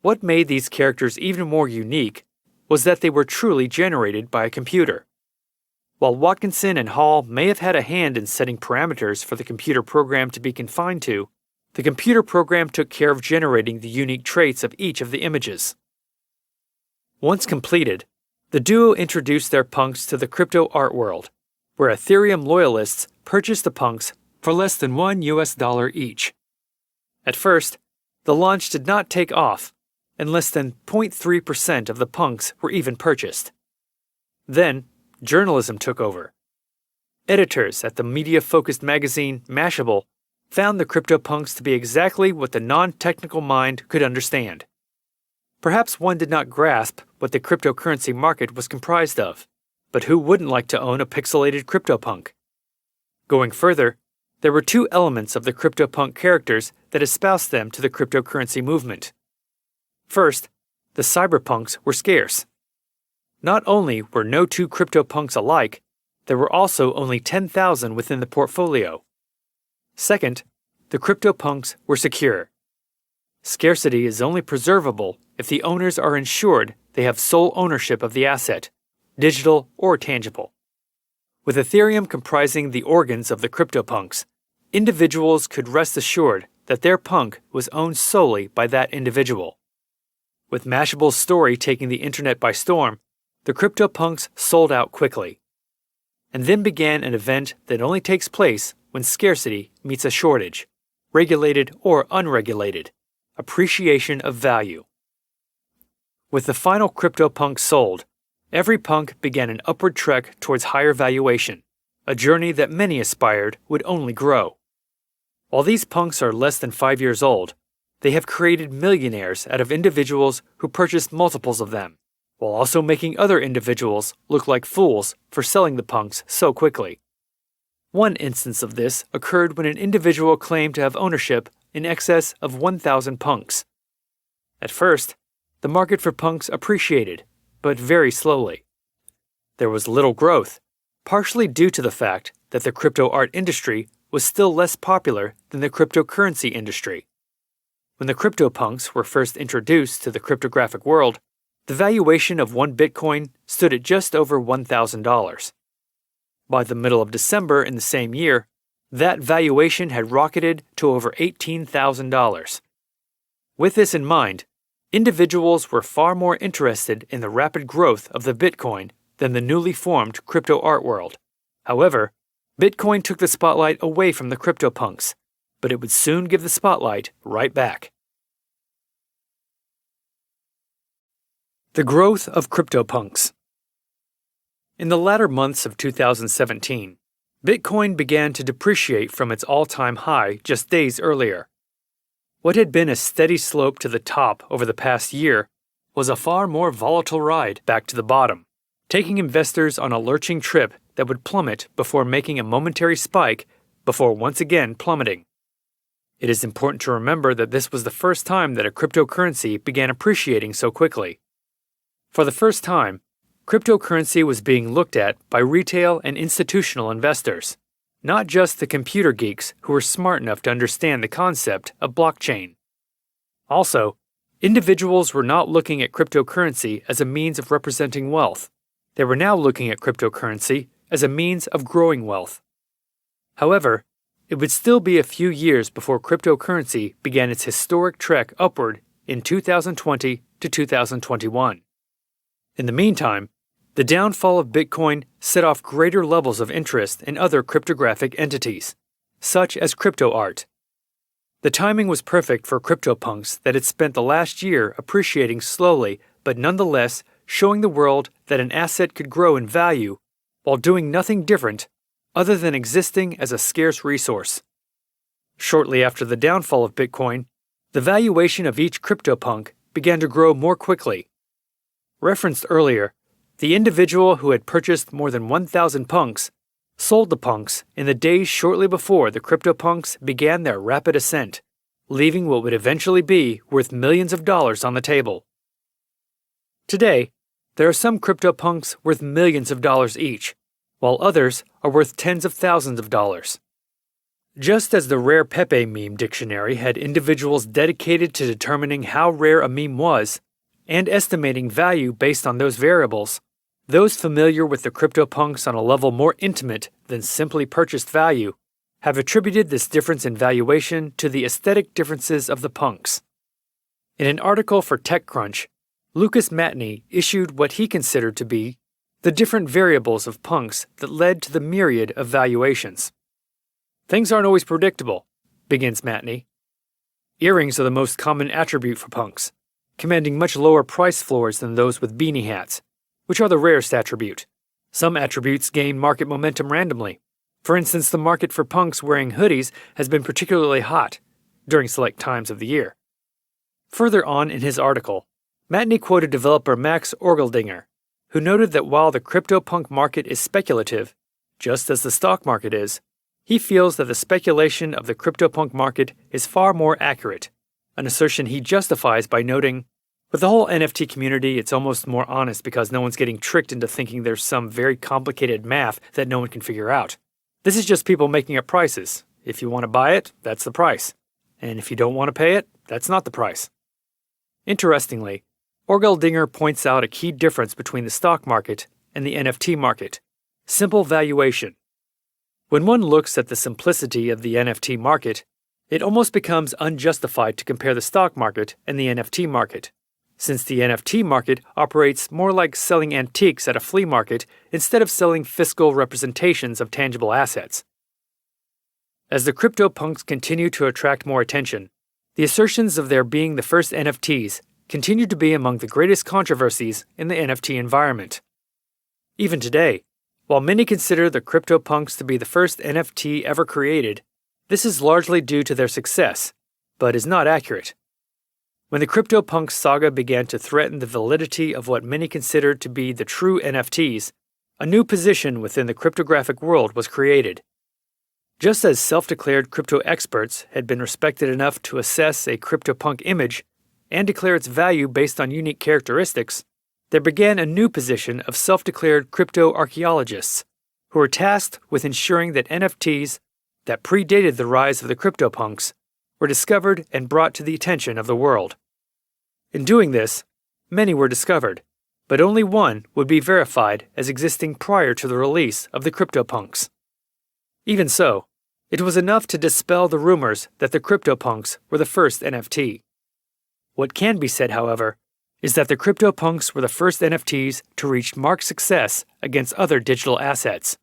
What made these characters even more unique was that they were truly generated by a computer. While Watkinson and Hall may have had a hand in setting parameters for the computer program to be confined to, the computer program took care of generating the unique traits of each of the images. Once completed, the duo introduced their punks to the crypto art world, where Ethereum loyalists purchased the punks for less than $1 each. At first, the launch did not take off, and less than 0.3% of the punks were even purchased. Then, journalism took over. Editors at the media-focused magazine Mashable found the CryptoPunks to be exactly what the non-technical mind could understand. Perhaps one did not grasp what the cryptocurrency market was comprised of, but who wouldn't like to own a pixelated CryptoPunk? Going further, there were two elements of the CryptoPunk characters that espoused them to the cryptocurrency movement. First, the cyberpunks were scarce. Not only were no two CryptoPunks alike, there were also only 10,000 within the portfolio. Second, the CryptoPunks were secure. Scarcity is only preservable if the owners are ensured they have sole ownership of the asset, digital or tangible. With Ethereum comprising the organs of the CryptoPunks, individuals could rest assured that their punk was owned solely by that individual. With Mashable's story taking the internet by storm, the CryptoPunks sold out quickly. And then began an event that only takes place when scarcity meets a shortage, regulated or unregulated, appreciation of value. With the final CryptoPunk sold, every punk began an upward trek towards higher valuation, a journey that many aspired would only grow. While these punks are less than 5 years old, they have created millionaires out of individuals who purchased multiples of them, while also making other individuals look like fools for selling the punks so quickly. One instance of this occurred when an individual claimed to have ownership in excess of 1,000 punks. At first, the market for punks appreciated, but very slowly. There was little growth, partially due to the fact that the crypto art industry was still less popular than the cryptocurrency industry. When the CryptoPunks were first introduced to the cryptographic world, the valuation of one Bitcoin stood at just over $1,000. By the middle of December in the same year, that valuation had rocketed to over $18,000. With this in mind, individuals were far more interested in the rapid growth of the Bitcoin than the newly formed crypto art world. However, Bitcoin took the spotlight away from the CryptoPunks, but it would soon give the spotlight right back. The growth of CryptoPunks. In the latter months of 2017, Bitcoin began to depreciate from its all-time high just days earlier. What had been a steady slope to the top over the past year was a far more volatile ride back to the bottom, taking investors on a lurching trip that would plummet before making a momentary spike before once again plummeting. It is important to remember that this was the first time that a cryptocurrency began appreciating so quickly. For the first time, cryptocurrency was being looked at by retail and institutional investors, not just the computer geeks who were smart enough to understand the concept of blockchain. Also, individuals were not looking at cryptocurrency as a means of representing wealth. They were now looking at cryptocurrency as a means of growing wealth. However, it would still be a few years before cryptocurrency began its historic trek upward in 2020 to 2021. In the meantime, the downfall of Bitcoin set off greater levels of interest in other cryptographic entities, such as crypto art. The timing was perfect for CryptoPunks that had spent the last year appreciating slowly but nonetheless showing the world that an asset could grow in value while doing nothing different other than existing as a scarce resource. Shortly after the downfall of Bitcoin, the valuation of each CryptoPunk began to grow more quickly. Referenced earlier, the individual who had purchased more than 1,000 punks sold the punks in the days shortly before the CryptoPunks began their rapid ascent, leaving what would eventually be worth millions of dollars on the table. Today, there are some CryptoPunks worth millions of dollars each, while others are worth tens of thousands of dollars. Just as the Rare Pepe meme dictionary had individuals dedicated to determining how rare a meme was and estimating value based on those variables, those familiar with the CryptoPunks on a level more intimate than simply purchased value have attributed this difference in valuation to the aesthetic differences of the punks. In an article for TechCrunch, Lucas Matney issued what he considered to be the different variables of punks that led to the myriad of valuations. Things aren't always predictable, begins Matney. Earrings are the most common attribute for punks, commanding much lower price floors than those with beanie hats, which are the rarest attribute. Some attributes gain market momentum randomly. For instance, the market for punks wearing hoodies has been particularly hot during select times of the year. Further on in his article, Matney quoted developer Max Orgeldinger, who noted that while the CryptoPunk market is speculative, just as the stock market is, he feels that the speculation of the CryptoPunk market is far more accurate, an assertion he justifies by noting, with the whole NFT community, it's almost more honest because no one's getting tricked into thinking there's some very complicated math that no one can figure out. This is just people making up prices. If you want to buy it, that's the price. And if you don't want to pay it, that's not the price. Interestingly, Orgeldinger points out a key difference between the stock market and the NFT market: simple valuation. When one looks at the simplicity of the NFT market, it almost becomes unjustified to compare the stock market and the NFT market, since the NFT market operates more like selling antiques at a flea market instead of selling fiscal representations of tangible assets. As the CryptoPunks continue to attract more attention, the assertions of their being the first NFTs continue to be among the greatest controversies in the NFT environment. Even today, while many consider the CryptoPunks to be the first NFT ever created, this is largely due to their success, but is not accurate. When the CryptoPunks saga began to threaten the validity of what many considered to be the true NFTs, a new position within the cryptographic world was created. Just as self-declared crypto experts had been respected enough to assess a CryptoPunk image and declare its value based on unique characteristics, there began a new position of self-declared crypto archaeologists who were tasked with ensuring that NFTs that predated the rise of the CryptoPunks were discovered and brought to the attention of the world. In doing this, many were discovered, but only one would be verified as existing prior to the release of the CryptoPunks. Even so, it was enough to dispel the rumors that the CryptoPunks were the first NFT. What can be said, however, is that the CryptoPunks were the first NFTs to reach marked success against other digital assets.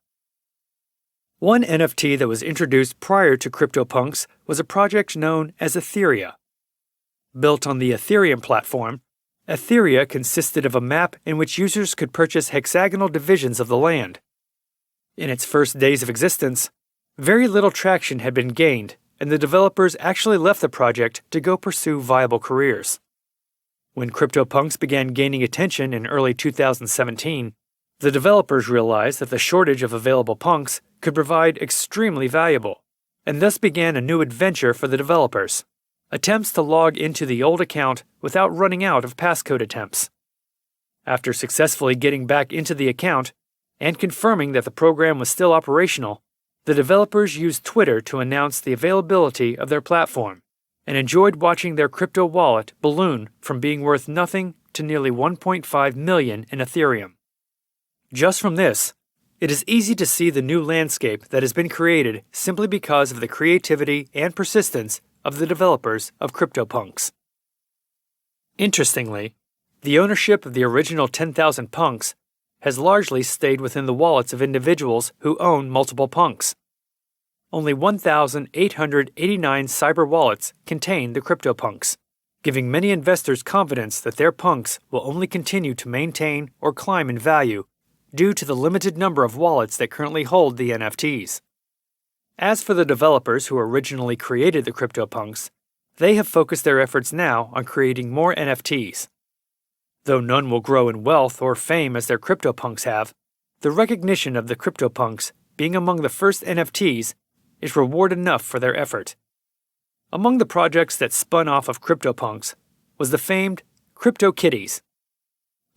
One NFT that was introduced prior to CryptoPunks was a project known as Etheria. Built on the Ethereum platform, Etheria consisted of a map in which users could purchase hexagonal divisions of the land. In its first days of existence, very little traction had been gained and the developers actually left the project to go pursue viable careers. When CryptoPunks began gaining attention in early 2017, the developers realized that the shortage of available punks could provide extremely valuable, and thus began a new adventure for the developers: attempts to log into the old account without running out of passcode attempts. After successfully getting back into the account and confirming that the program was still operational, the developers used Twitter to announce the availability of their platform, and enjoyed watching their crypto wallet balloon from being worth nothing to nearly 1.5 million in Ethereum. Just from this, it is easy to see the new landscape that has been created simply because of the creativity and persistence of the developers of CryptoPunks. Interestingly, the ownership of the original 10,000 punks has largely stayed within the wallets of individuals who own multiple punks. Only 1,889 cyber wallets contain the CryptoPunks, giving many investors confidence that their punks will only continue to maintain or climb in value due to the limited number of wallets that currently hold the NFTs. As for the developers who originally created the CryptoPunks, they have focused their efforts now on creating more NFTs. Though none will grow in wealth or fame as their CryptoPunks have, the recognition of the CryptoPunks being among the first NFTs is reward enough for their effort. Among the projects that spun off of CryptoPunks was the famed CryptoKitties.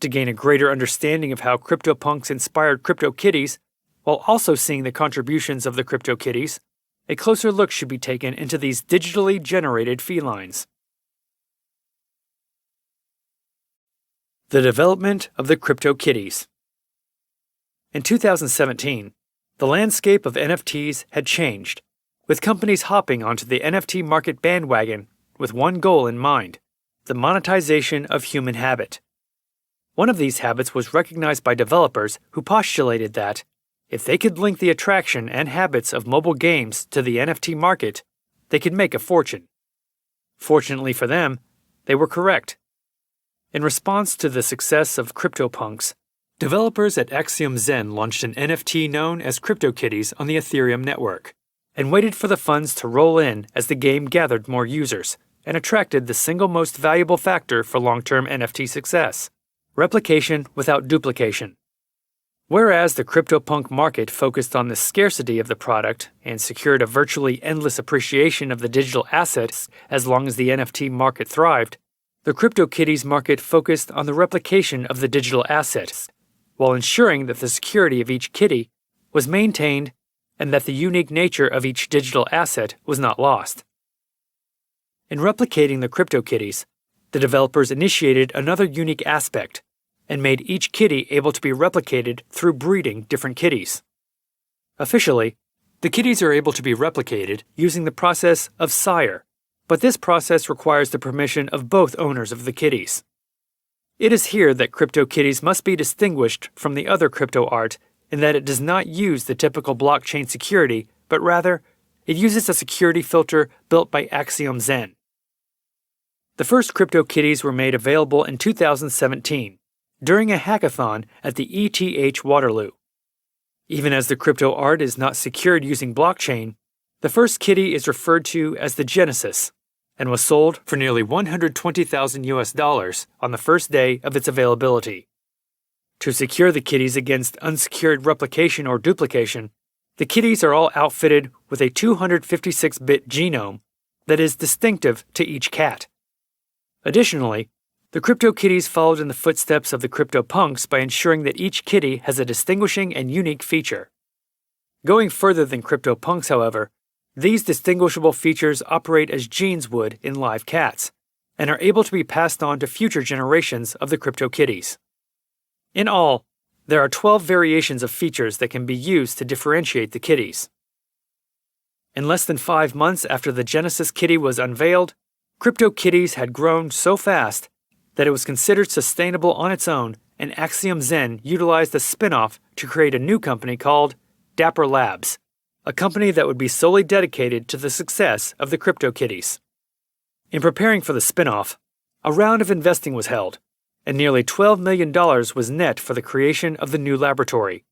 To gain a greater understanding of how CryptoPunks inspired CryptoKitties, while also seeing the contributions of the CryptoKitties, a closer look should be taken into these digitally generated felines. The development of the CryptoKitties. In 2017, the landscape of NFTs had changed, with companies hopping onto the NFT market bandwagon with one goal in mind: the monetization of human habit. One of these habits was recognized by developers who postulated that, if they could link the attraction and habits of mobile games to the NFT market, they could make a fortune. Fortunately for them, they were correct. In response to the success of CryptoPunks, developers at Axiom Zen launched an NFT known as CryptoKitties on the Ethereum network, and waited for the funds to roll in as the game gathered more users and attracted the single most valuable factor for long-term NFT success: replication without duplication. Whereas the CryptoPunk market focused on the scarcity of the product and secured a virtually endless appreciation of the digital assets as long as the NFT market thrived, the CryptoKitties market focused on the replication of the digital assets, while ensuring that the security of each kitty was maintained and that the unique nature of each digital asset was not lost. In replicating the CryptoKitties, the developers initiated another unique aspect and made each kitty able to be replicated through breeding different kitties. Officially, the kitties are able to be replicated using the process of sire, but this process requires the permission of both owners of the kitties. It is here that CryptoKitties must be distinguished from the other crypto art in that it does not use the typical blockchain security, but rather, it uses a security filter built by Axiom Zen. The first CryptoKitties were made available in 2017, during a hackathon at the ETH Waterloo. Even as the crypto art is not secured using blockchain, the first kitty is referred to as the Genesis, and was sold for nearly $120,000 on the first day of its availability. To secure the kitties against unsecured replication or duplication, the kitties are all outfitted with a 256-bit genome that is distinctive to each cat. Additionally, the CryptoKitties followed in the footsteps of the CryptoPunks by ensuring that each kitty has a distinguishing and unique feature. Going further than CryptoPunks, however, these distinguishable features operate as genes would in live cats, and are able to be passed on to future generations of the CryptoKitties. In all, there are 12 variations of features that can be used to differentiate the kitties. In less than 5 months after the Genesis kitty was unveiled, CryptoKitties had grown so fast that it was considered sustainable on its own, and Axiom Zen utilized a spin-off to create a new company called Dapper Labs, a company that would be solely dedicated to the success of the CryptoKitties. In preparing for the spin-off, a round of investing was held, and nearly $12 million was net for the creation of the new laboratory.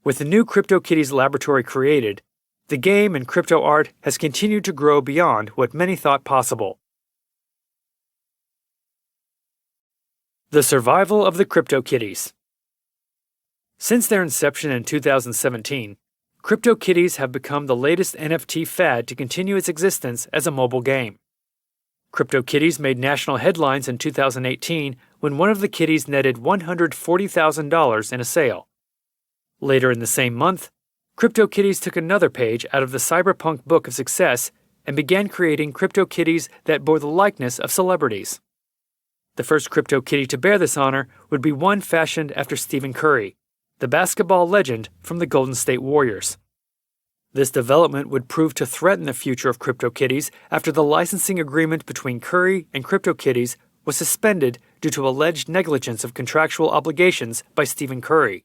With the new CryptoKitties laboratory created, the game and crypto art has continued to grow beyond what many thought possible. The survival of the CryptoKitties. Since their inception in 2017, CryptoKitties have become the latest NFT fad to continue its existence as a mobile game. CryptoKitties made national headlines in 2018 when one of the kitties netted $140,000 in a sale. Later in the same month, CryptoKitties took another page out of the cyberpunk book of success and began creating CryptoKitties that bore the likeness of celebrities. The first CryptoKitty to bear this honor would be one fashioned after Stephen Curry, the basketball legend from the Golden State Warriors. This development would prove to threaten the future of CryptoKitties after the licensing agreement between Curry and CryptoKitties was suspended due to alleged negligence of contractual obligations by Stephen Curry.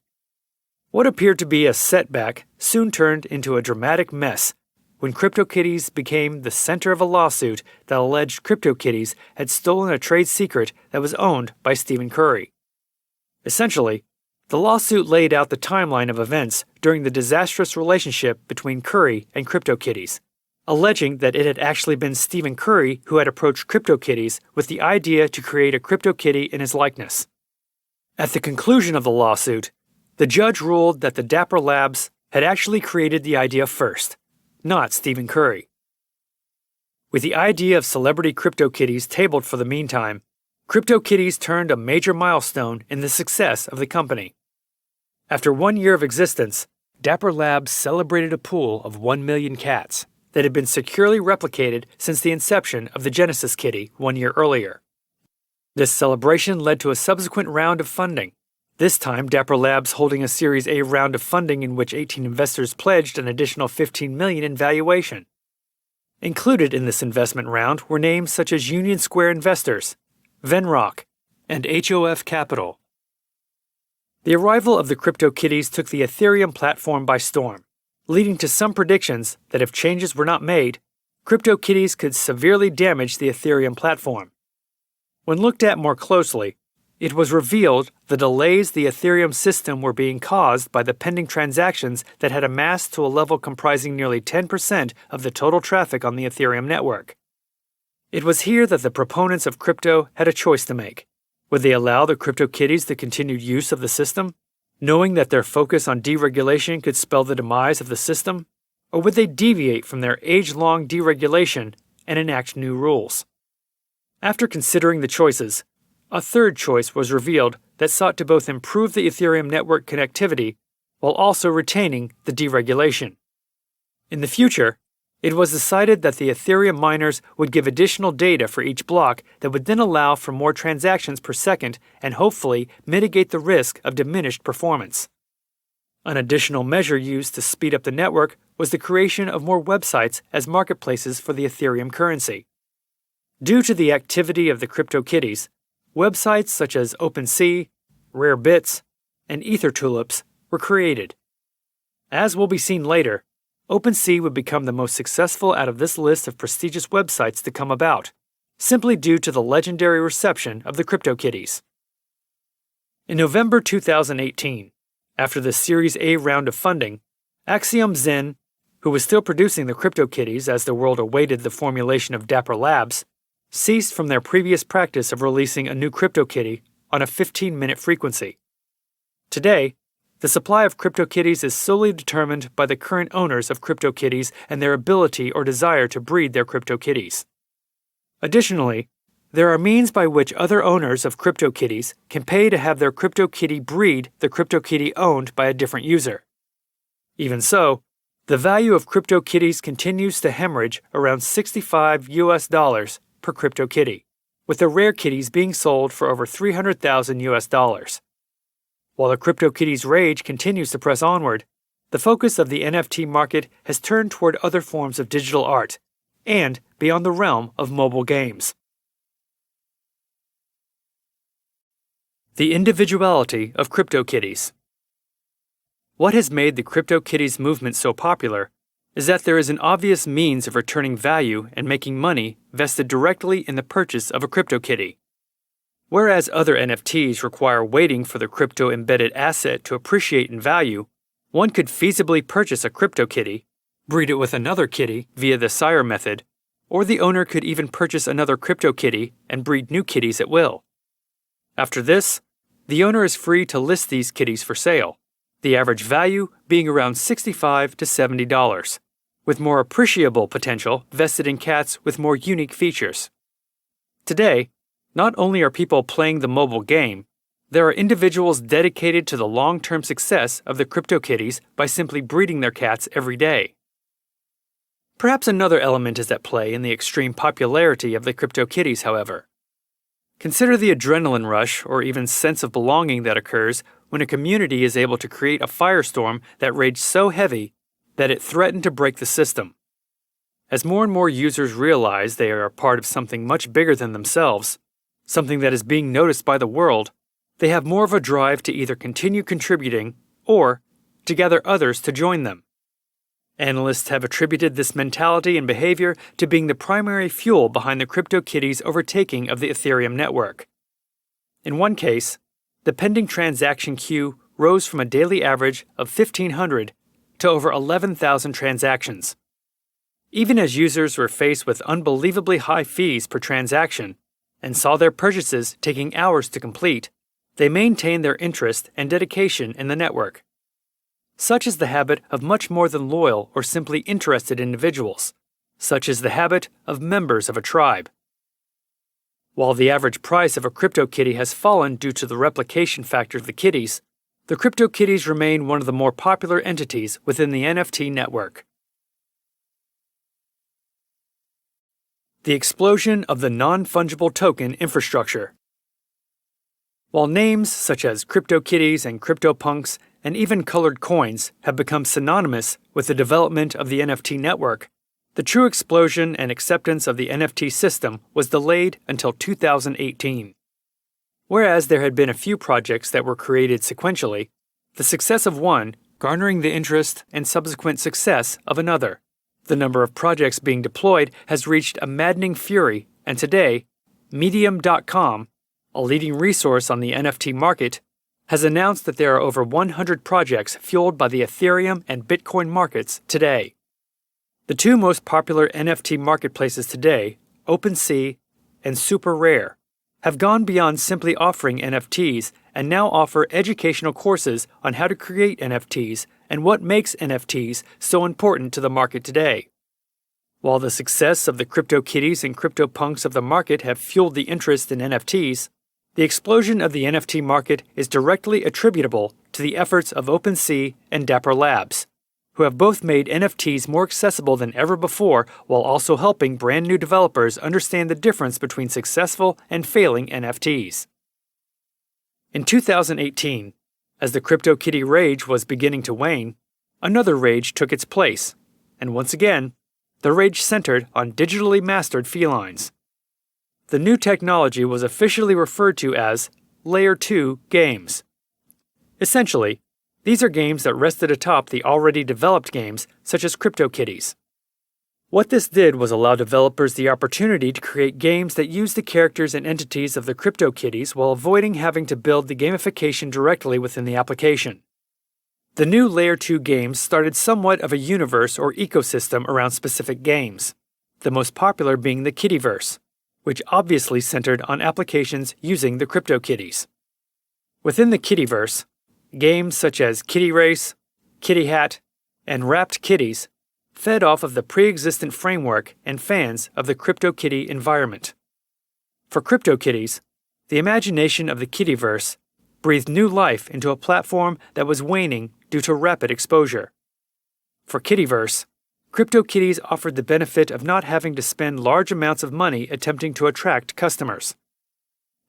What appeared to be a setback soon turned into a dramatic mess when CryptoKitties became the center of a lawsuit that alleged CryptoKitties had stolen a trade secret that was owned by Stephen Curry. Essentially, the lawsuit laid out the timeline of events during the disastrous relationship between Curry and CryptoKitties, alleging that it had actually been Stephen Curry who had approached CryptoKitties with the idea to create a CryptoKitty in his likeness. At the conclusion of the lawsuit, the judge ruled that the Dapper Labs had actually created the idea first, not Stephen Curry. With the idea of celebrity CryptoKitties tabled for the meantime, CryptoKitties turned a major milestone in the success of the company. After 1 year of existence, Dapper Labs celebrated a pool of 1 million cats that had been securely replicated since the inception of the Genesis Kitty 1 year earlier. This celebration led to a subsequent round of funding, this time Dapper Labs holding a Series A round of funding in which 18 investors pledged an additional $15 million in valuation. Included in this investment round were names such as Union Square Investors, Venrock, and HOF Capital. The arrival of the CryptoKitties took the Ethereum platform by storm, leading to some predictions that if changes were not made, CryptoKitties could severely damage the Ethereum platform. When looked at more closely, it was revealed the delays the Ethereum system were being caused by the pending transactions that had amassed to a level comprising nearly 10% of the total traffic on the Ethereum network. It was here that the proponents of crypto had a choice to make. Would they allow the CryptoKitties the continued use of the system, knowing that their focus on deregulation could spell the demise of the system? Or would they deviate from their age-long deregulation and enact new rules? After considering the choices, a third choice was revealed that sought to both improve the Ethereum network connectivity while also retaining the deregulation. In the future, it was decided that the Ethereum miners would give additional data for each block that would then allow for more transactions per second and hopefully mitigate the risk of diminished performance. An additional measure used to speed up the network was the creation of more websites as marketplaces for the Ethereum currency. Due to the activity of the CryptoKitties, websites such as OpenSea, Rare Bits, and EtherTulips were created. As will be seen later, OpenSea would become the most successful out of this list of prestigious websites to come about, simply due to the legendary reception of the CryptoKitties. In November 2018, after the Series A round of funding, Axiom Zen, who was still producing the CryptoKitties as the world awaited the formulation of Dapper Labs, ceased from their previous practice of releasing a new CryptoKitty on a 15-minute frequency. Today, the supply of CryptoKitties is solely determined by the current owners of CryptoKitties and their ability or desire to breed their CryptoKitties. Additionally, there are means by which other owners of CryptoKitties can pay to have their CryptoKitty breed the CryptoKitty owned by a different user. Even so, the value of CryptoKitties continues to hemorrhage around $65 per CryptoKitty, with the rare kitties being sold for over $300,000. While the CryptoKitties rage continues to press onward, the focus of the NFT market has turned toward other forms of digital art and beyond the realm of mobile games. The individuality of CryptoKitties. What has made the CryptoKitties movement so popular is that there is an obvious means of returning value and making money vested directly in the purchase of a CryptoKitty. Whereas other NFTs require waiting for the crypto-embedded asset to appreciate in value, one could feasibly purchase a CryptoKitty, breed it with another kitty via the sire method, or the owner could even purchase another CryptoKitty and breed new kitties at will. After this, the owner is free to list these kitties for sale, the average value being around $65 to $70, with more appreciable potential vested in cats with more unique features. Today, not only are people playing the mobile game, there are individuals dedicated to the long-term success of the CryptoKitties by simply breeding their cats every day. Perhaps another element is at play in the extreme popularity of the CryptoKitties, however. Consider the adrenaline rush or even sense of belonging that occurs when a community is able to create a firestorm that raged so heavy that it threatened to break the system. As more and more users realize they are a part of something much bigger than themselves, something that is being noticed by the world, they have more of a drive to either continue contributing or to gather others to join them. Analysts have attributed this mentality and behavior to being the primary fuel behind the CryptoKitties' overtaking of the Ethereum network. In one case, the pending transaction queue rose from a daily average of 1,500 to over 11,000 transactions. Even as users were faced with unbelievably high fees per transaction and saw their purchases taking hours to complete, they maintained their interest and dedication in the network. Such is the habit of much more than loyal or simply interested individuals. Such is the habit of members of a tribe. While the average price of a CryptoKitty has fallen due to the replication factor of the kitties, the CryptoKitties remain one of the more popular entities within the NFT network. The explosion of the non-fungible token infrastructure. While names such as CryptoKitties and CryptoPunks and even colored coins have become synonymous with the development of the NFT network, the true explosion and acceptance of the NFT system was delayed until 2018. Whereas there had been a few projects that were created sequentially, the success of one garnering the interest and subsequent success of another. The number of projects being deployed has reached a maddening fury, and today, Medium.com, a leading resource on the NFT market, has announced that there are over 100 projects fueled by the Ethereum and Bitcoin markets today. The two most popular NFT marketplaces today, OpenSea and SuperRare, have gone beyond simply offering NFTs and now offer educational courses on how to create NFTs and what makes NFTs so important to the market today. While the success of the CryptoKitties and CryptoPunks of the market have fueled the interest in NFTs, the explosion of the NFT market is directly attributable to the efforts of OpenSea and Dapper Labs, who have both made NFTs more accessible than ever before while also helping brand new developers understand the difference between successful and failing NFTs. In 2018, as the CryptoKitty rage was beginning to wane, another rage took its place, and once again, the rage centered on digitally mastered felines. The new technology was officially referred to as Layer 2 games. Essentially, these are games that rested atop the already developed games such as CryptoKitties. What this did was allow developers the opportunity to create games that use the characters and entities of the CryptoKitties while avoiding having to build the gamification directly within the application. The new Layer 2 games started somewhat of a universe or ecosystem around specific games, the most popular being the Kittyverse, which obviously centered on applications using the CryptoKitties. Within the Kittyverse, games such as Kitty Race, Kitty Hat, and Wrapped Kitties fed off of the pre-existent framework and fans of the CryptoKitty environment. For CryptoKitties, the imagination of the Kittyverse breathed new life into a platform that was waning due to rapid exposure. For Kittyverse, CryptoKitties offered the benefit of not having to spend large amounts of money attempting to attract customers.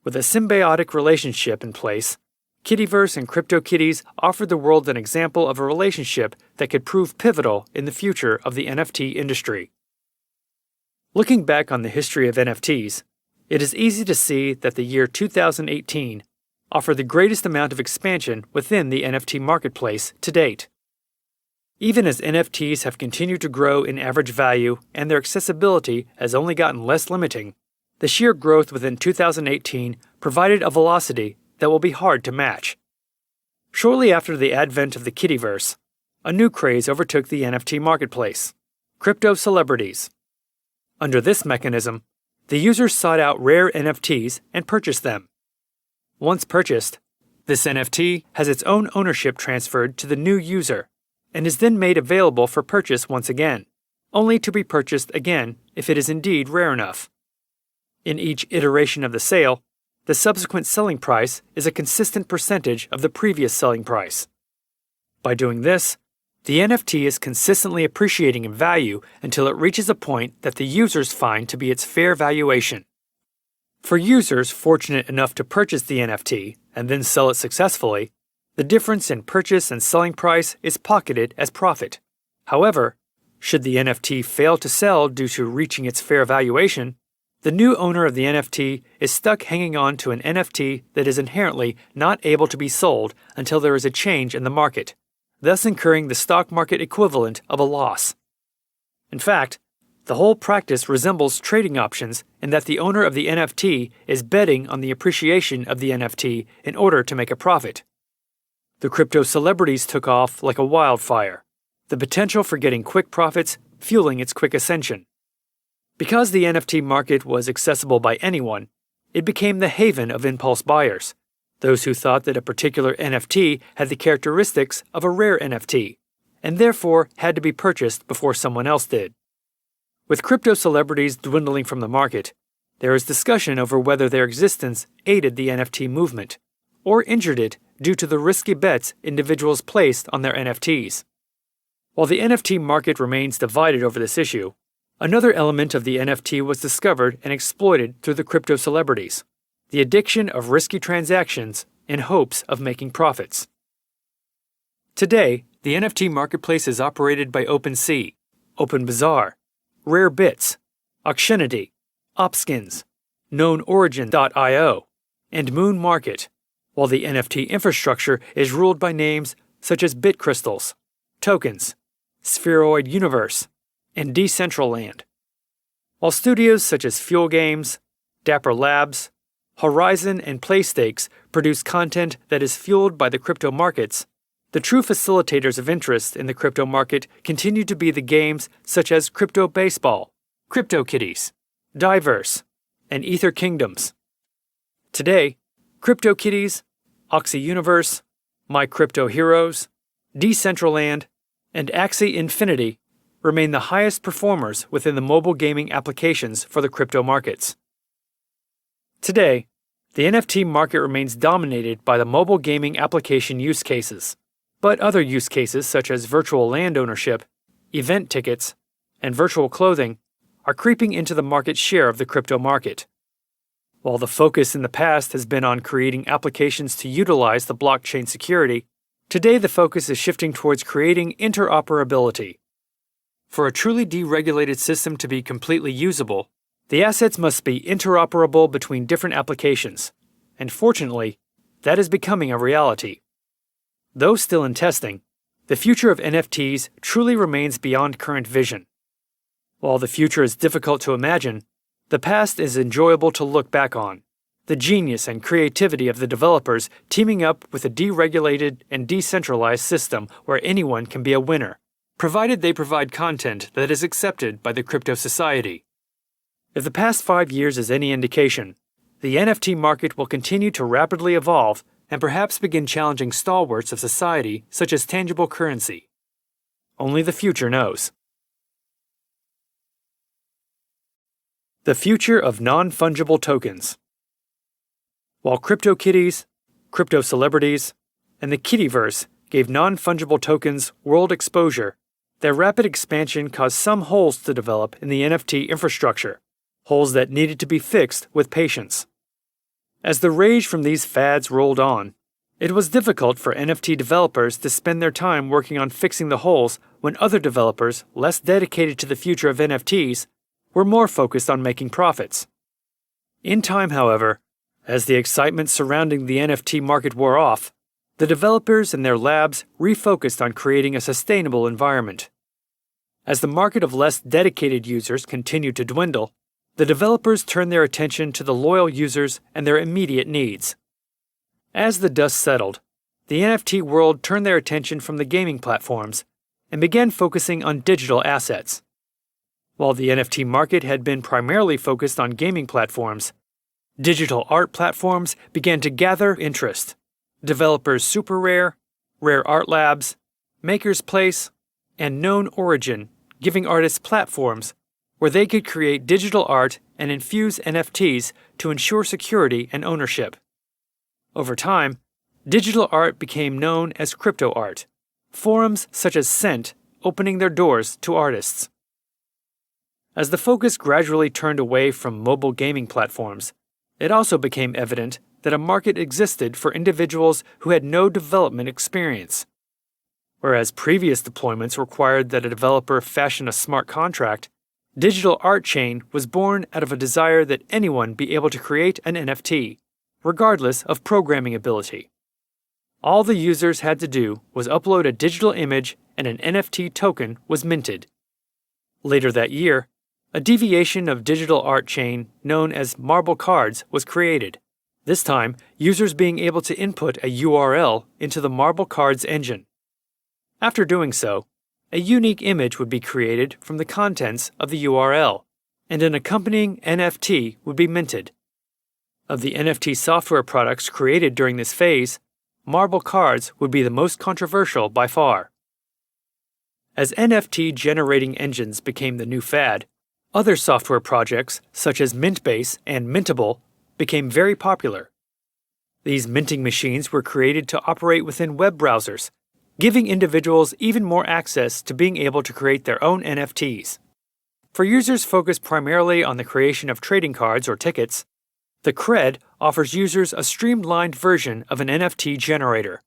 With a symbiotic relationship in place, Kittyverse and CryptoKitties offered the world an example of a relationship that could prove pivotal in the future of the NFT industry. Looking back on the history of NFTs, it is easy to see that the year 2018 offered the greatest amount of expansion within the NFT marketplace to date. Even as NFTs have continued to grow in average value and their accessibility has only gotten less limiting, the sheer growth within 2018 provided a velocity that will be hard to match. Shortly after the advent of the Kittyverse, a new craze overtook the NFT marketplace: crypto celebrities. Under this mechanism, the users sought out rare NFTs and purchased them. Once purchased, this NFT has its own ownership transferred to the new user and is then made available for purchase once again, only to be purchased again if it is indeed rare enough. In each iteration of the sale, the subsequent selling price is a consistent percentage of the previous selling price. By doing this, the NFT is consistently appreciating in value until it reaches a point that the users find to be its fair valuation. For users fortunate enough to purchase the NFT and then sell it successfully, the difference in purchase and selling price is pocketed as profit. However, should the NFT fail to sell due to reaching its fair valuation, the new owner of the NFT is stuck hanging on to an NFT that is inherently not able to be sold until there is a change in the market, thus incurring the stock market equivalent of a loss. In fact, the whole practice resembles trading options in that the owner of the NFT is betting on the appreciation of the NFT in order to make a profit. The crypto celebrities took off like a wildfire, the potential for getting quick profits fueling its quick ascension. Because the NFT market was accessible by anyone, it became the haven of impulse buyers, those who thought that a particular NFT had the characteristics of a rare NFT, and therefore had to be purchased before someone else did. With crypto celebrities dwindling from the market, there is discussion over whether their existence aided the NFT movement, or injured it due to the risky bets individuals placed on their NFTs. While the NFT market remains divided over this issue, another element of the NFT was discovered and exploited through the crypto celebrities: the addiction of risky transactions in hopes of making profits. Today, the NFT marketplace is operated by OpenSea, OpenBazaar, Rare Bits, Auctionity, Opskins, KnownOrigin.io, and Moon Market, while the NFT infrastructure is ruled by names such as BitCrystals, Tokens, Spheroid Universe, and Decentraland. While studios such as Fuel Games, Dapper Labs, Horizon, and PlayStakes produce content that is fueled by the crypto markets, the true facilitators of interest in the crypto market continue to be the games such as Crypto Baseball, CryptoKitties, Diverse, and Ether Kingdoms. Today, CryptoKitties, Oxy Universe, My Crypto Heroes, Decentraland, and Axie Infinity remain the highest performers within the mobile gaming applications for the crypto markets. Today, the NFT market remains dominated by the mobile gaming application use cases, but other use cases such as virtual land ownership, event tickets, and virtual clothing are creeping into the market share of the crypto market. While the focus in the past has been on creating applications to utilize the blockchain security, today the focus is shifting towards creating interoperability. For a truly deregulated system to be completely usable, the assets must be interoperable between different applications, and fortunately, that is becoming a reality. Though still in testing, the future of NFTs truly remains beyond current vision. While the future is difficult to imagine, the past is enjoyable to look back on. The genius and creativity of the developers teaming up with a deregulated and decentralized system where anyone can be a winner, provided they provide content that is accepted by the crypto society. If the past 5 years is any indication, the NFT market will continue to rapidly evolve and perhaps begin challenging stalwarts of society such as tangible currency. Only the future knows. The future of non-fungible tokens. While CryptoKitties, crypto celebrities, and the Kittyverse gave non-fungible tokens world exposure, their rapid expansion caused some holes to develop in the NFT infrastructure, holes that needed to be fixed with patience. As the rage from these fads rolled on, it was difficult for NFT developers to spend their time working on fixing the holes when other developers, less dedicated to the future of NFTs, were more focused on making profits. In time, however, as the excitement surrounding the NFT market wore off, the developers and their labs refocused on creating a sustainable environment. As the market of less dedicated users continued to dwindle, the developers turned their attention to the loyal users and their immediate needs. As the dust settled, the NFT world turned their attention from the gaming platforms and began focusing on digital assets. While the NFT market had been primarily focused on gaming platforms, digital art platforms began to gather interest. Developers SuperRare, Rare Art Labs, Maker's Place, and Known Origin giving artists platforms where they could create digital art and infuse NFTs to ensure security and ownership. Over time, digital art became known as crypto art, forums such as Cent opening their doors to artists. As the focus gradually turned away from mobile gaming platforms, it also became evident that a market existed for individuals who had no development experience. Whereas previous deployments required that a developer fashion a smart contract, Digital Art Chain was born out of a desire that anyone be able to create an NFT, regardless of programming ability. All the users had to do was upload a digital image and an NFT token was minted. Later that year, a deviation of Digital Art Chain known as Marble Cards was created, this time users being able to input a URL into the Marble Cards engine. After doing so, a unique image would be created from the contents of the URL, and an accompanying NFT would be minted. Of the NFT software products created during this phase, Marble Cards would be the most controversial by far. As NFT generating engines became the new fad, other software projects such as Mintbase and Mintable became very popular. These minting machines were created to operate within web browsers, giving individuals even more access to being able to create their own NFTs. For users focused primarily on the creation of trading cards or tickets, the Cred offers users a streamlined version of an NFT generator.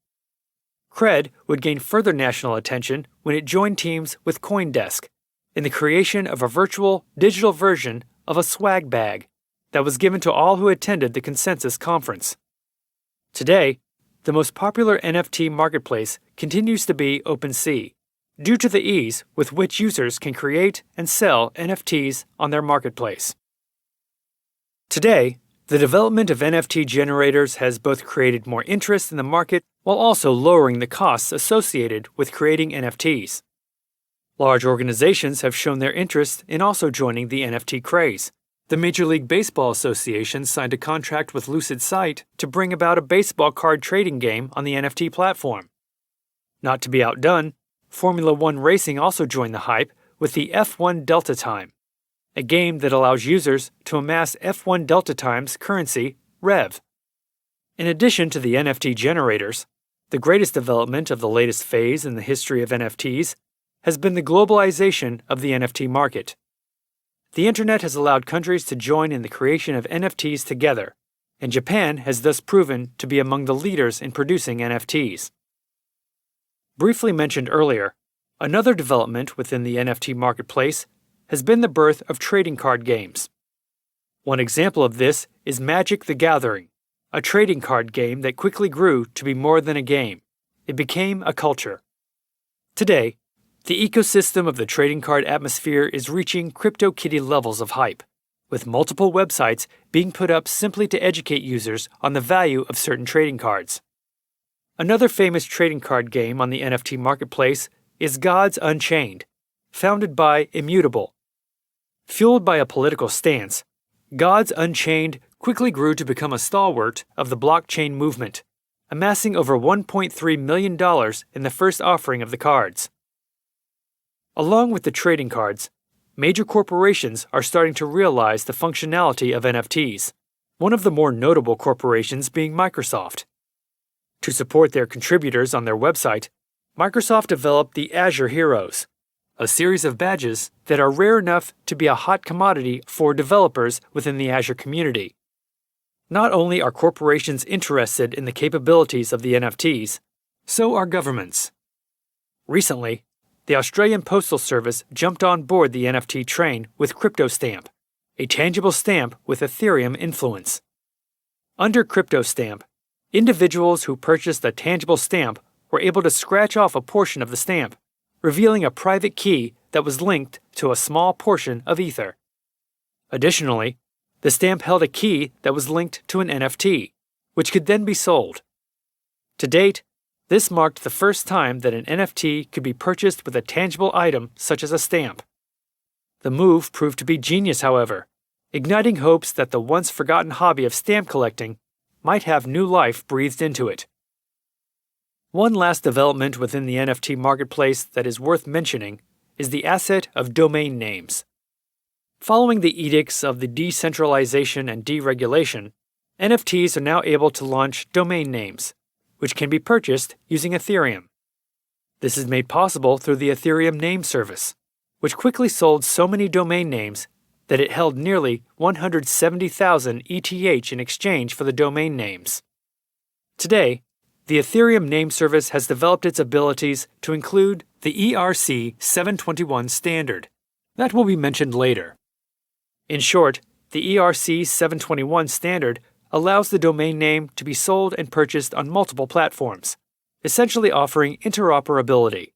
Cred would gain further national attention when it joined teams with CoinDesk in the creation of a virtual digital version of a swag bag that was given to all who attended the Consensus Conference. Today, the most popular NFT marketplace continues to be OpenSea, due to the ease with which users can create and sell NFTs on their marketplace. Today, the development of NFT generators has both created more interest in the market while also lowering the costs associated with creating NFTs. Large organizations have shown their interest in also joining the NFT craze. The Major League Baseball Association signed a contract with Lucid Sight to bring about a baseball card trading game on the NFT platform. Not to be outdone, Formula One Racing also joined the hype with the F1 Delta Time, a game that allows users to amass F1 Delta Time's currency, REV. In addition to the NFT generators, the greatest development of the latest phase in the history of NFTs has been the globalization of the NFT market. The internet has allowed countries to join in the creation of NFTs together, and Japan has thus proven to be among the leaders in producing NFTs. Briefly mentioned earlier, another development within the NFT marketplace has been the birth of trading card games. One example of this is Magic the Gathering, a trading card game that quickly grew to be more than a game. It became a culture. Today, the ecosystem of the trading card atmosphere is reaching CryptoKitty levels of hype, with multiple websites being put up simply to educate users on the value of certain trading cards. Another famous trading card game on the NFT marketplace is Gods Unchained, founded by Immutable. Fueled by a political stance, Gods Unchained quickly grew to become a stalwart of the blockchain movement, amassing over $1.3 million in the first offering of the cards. Along with the trading cards, major corporations are starting to realize the functionality of NFTs, one of the more notable corporations being Microsoft. To support their contributors on their website, Microsoft developed the Azure Heroes, a series of badges that are rare enough to be a hot commodity for developers within the Azure community. Not only are corporations interested in the capabilities of the NFTs, so are governments. Recently, the Australian Postal Service jumped on board the NFT train with CryptoStamp, a tangible stamp with Ethereum influence. Under CryptoStamp, individuals who purchased a tangible stamp were able to scratch off a portion of the stamp, revealing a private key that was linked to a small portion of Ether. Additionally, the stamp held a key that was linked to an NFT, which could then be sold. To date, This marked the first time that an NFT could be purchased with a tangible item such as a stamp. The move proved to be genius, however, igniting hopes that the once forgotten hobby of stamp collecting might have new life breathed into it. One last development within the NFT marketplace that is worth mentioning is the asset of domain names. Following the edicts of the decentralization and deregulation, NFTs are now able to launch domain names, which can be purchased using Ethereum. This is made possible through the Ethereum name service, which quickly sold so many domain names that it held nearly 170,000 ETH in exchange for the domain names. Today, the Ethereum name service has developed its abilities to include the ERC 721 standard. That will be mentioned later. In short, the ERC 721 standard allows the domain name to be sold and purchased on multiple platforms, essentially offering interoperability.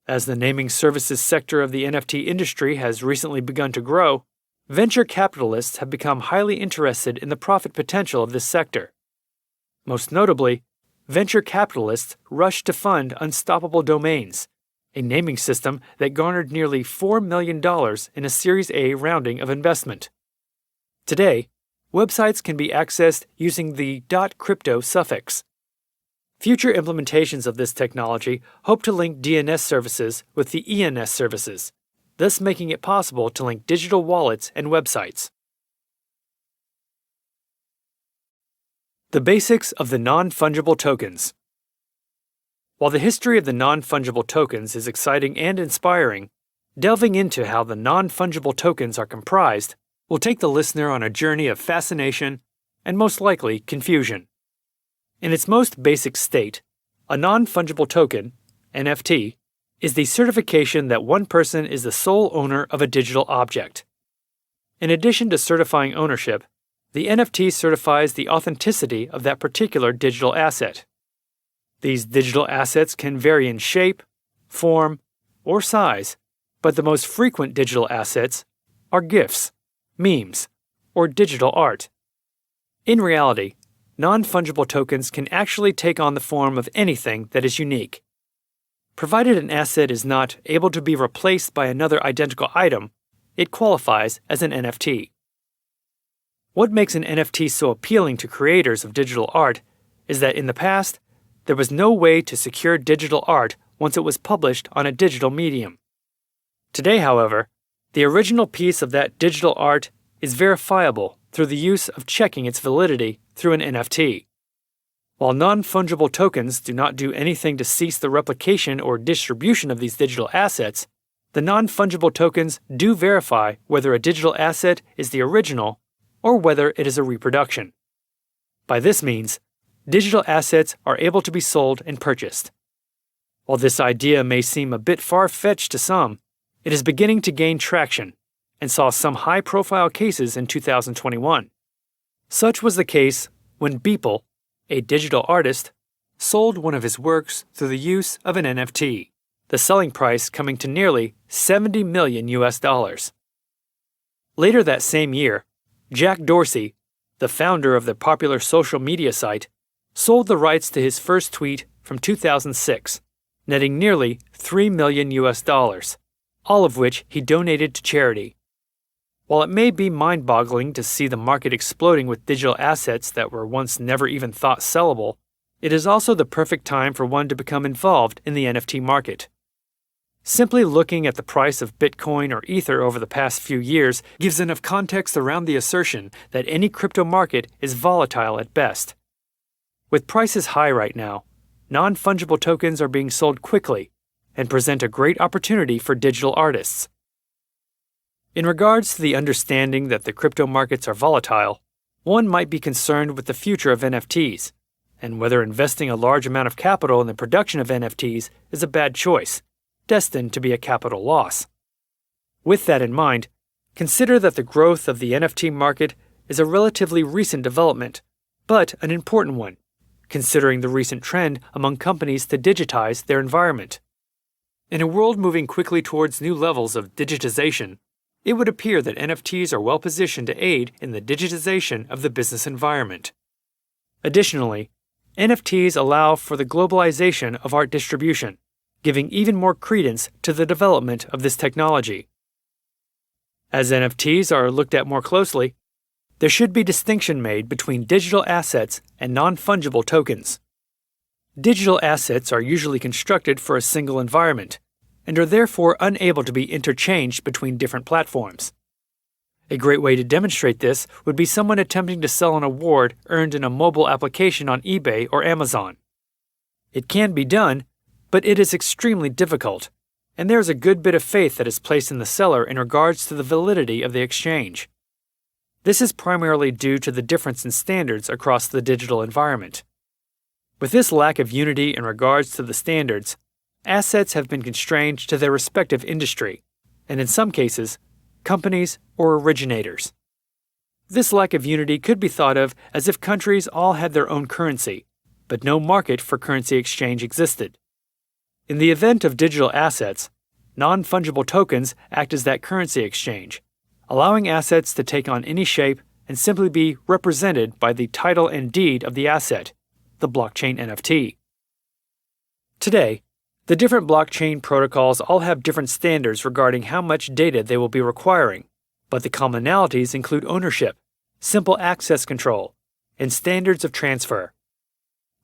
As the naming services sector of the NFT industry has recently begun to grow, venture capitalists have become highly interested in the profit potential of this sector. Most notably, venture capitalists rushed to fund Unstoppable Domains, a naming system that garnered nearly $4 million in a Series A rounding of investment. Today, websites can be accessed using the .crypto suffix. Future implementations of this technology hope to link DNS services with the ENS services, thus making it possible to link digital wallets and websites. The basics of the non-fungible tokens. While the history of the non-fungible tokens is exciting and inspiring, delving into how the non-fungible tokens are comprised will take the listener on a journey of fascination and most likely confusion. In its most basic state, a non-fungible token, NFT, is the certification that one person is the sole owner of a digital object. In addition to certifying ownership, the NFT certifies the authenticity of that particular digital asset. These digital assets can vary in shape, form, or size, but the most frequent digital assets are GIFs, memes, or digital art. In reality, non-fungible tokens can actually take on the form of anything that is unique. Provided an asset is not able to be replaced by another identical item, it qualifies as an NFT. What makes an NFT so appealing to creators of digital art is that in the past, there was no way to secure digital art once it was published on a digital medium. Today, however, the original piece of that digital art is verifiable through the use of checking its validity through an NFT. While non-fungible tokens do not do anything to cease the replication or distribution of these digital assets, the non-fungible tokens do verify whether a digital asset is the original or whether it is a reproduction. By this means, digital assets are able to be sold and purchased. While this idea may seem a bit far-fetched to some, it is beginning to gain traction and saw some high-profile cases in 2021. Such was the case when Beeple, a digital artist, sold one of his works through the use of an NFT, the selling price coming to nearly $70 million. Later that same year, Jack Dorsey, the founder of the popular social media site, sold the rights to his first tweet from 2006, netting nearly $3 million, all of which he donated to charity. While it may be mind-boggling to see the market exploding with digital assets that were once never even thought sellable, it is also the perfect time for one to become involved in the NFT market. Simply looking at the price of Bitcoin or Ether over the past few years gives enough context around the assertion that any crypto market is volatile at best. With prices high right now, non-fungible tokens are being sold quickly and present a great opportunity for digital artists. In regards to the understanding that the crypto markets are volatile, one might be concerned with the future of NFTs and whether investing a large amount of capital in the production of NFTs is a bad choice, destined to be a capital loss. With that in mind, consider that the growth of the NFT market is a relatively recent development, but an important one, considering the recent trend among companies to digitize their environment. In a world moving quickly towards new levels of digitization, it would appear that NFTs are well positioned to aid in the digitization of the business environment. Additionally, NFTs allow for the globalization of art distribution, giving even more credence to the development of this technology. As NFTs are looked at more closely, there should be distinction made between digital assets and non-fungible tokens. Digital assets are usually constructed for a single environment and are therefore unable to be interchanged between different platforms. A great way to demonstrate this would be someone attempting to sell an award earned in a mobile application on eBay or Amazon. It can be done, but it is extremely difficult, and there is a good bit of faith that is placed in the seller in regards to the validity of the exchange. This is primarily due to the difference in standards across the digital environment. With this lack of unity in regards to the standards, assets have been constrained to their respective industry, and in some cases, companies or originators. This lack of unity could be thought of as if countries all had their own currency, but no market for currency exchange existed. In the event of digital assets, non-fungible tokens act as that currency exchange, allowing assets to take on any shape and simply be represented by the title and deed of the asset, the blockchain NFT. Today, the different blockchain protocols all have different standards regarding how much data they will be requiring, but the commonalities include ownership, simple access control, and standards of transfer.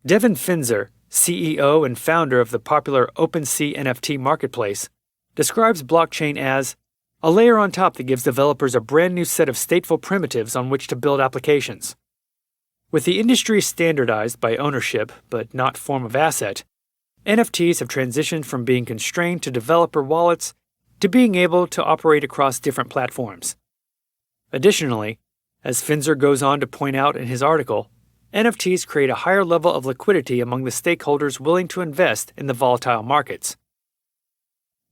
Devin Finzer, CEO and founder of the popular OpenSea NFT marketplace, describes blockchain as a layer on top that gives developers a brand new set of stateful primitives on which to build applications. With the industry standardized by ownership but not form of asset, NFTs have transitioned from being constrained to developer wallets to being able to operate across different platforms. Additionally, as Finzer goes on to point out in his article, NFTs create a higher level of liquidity among the stakeholders willing to invest in the volatile markets.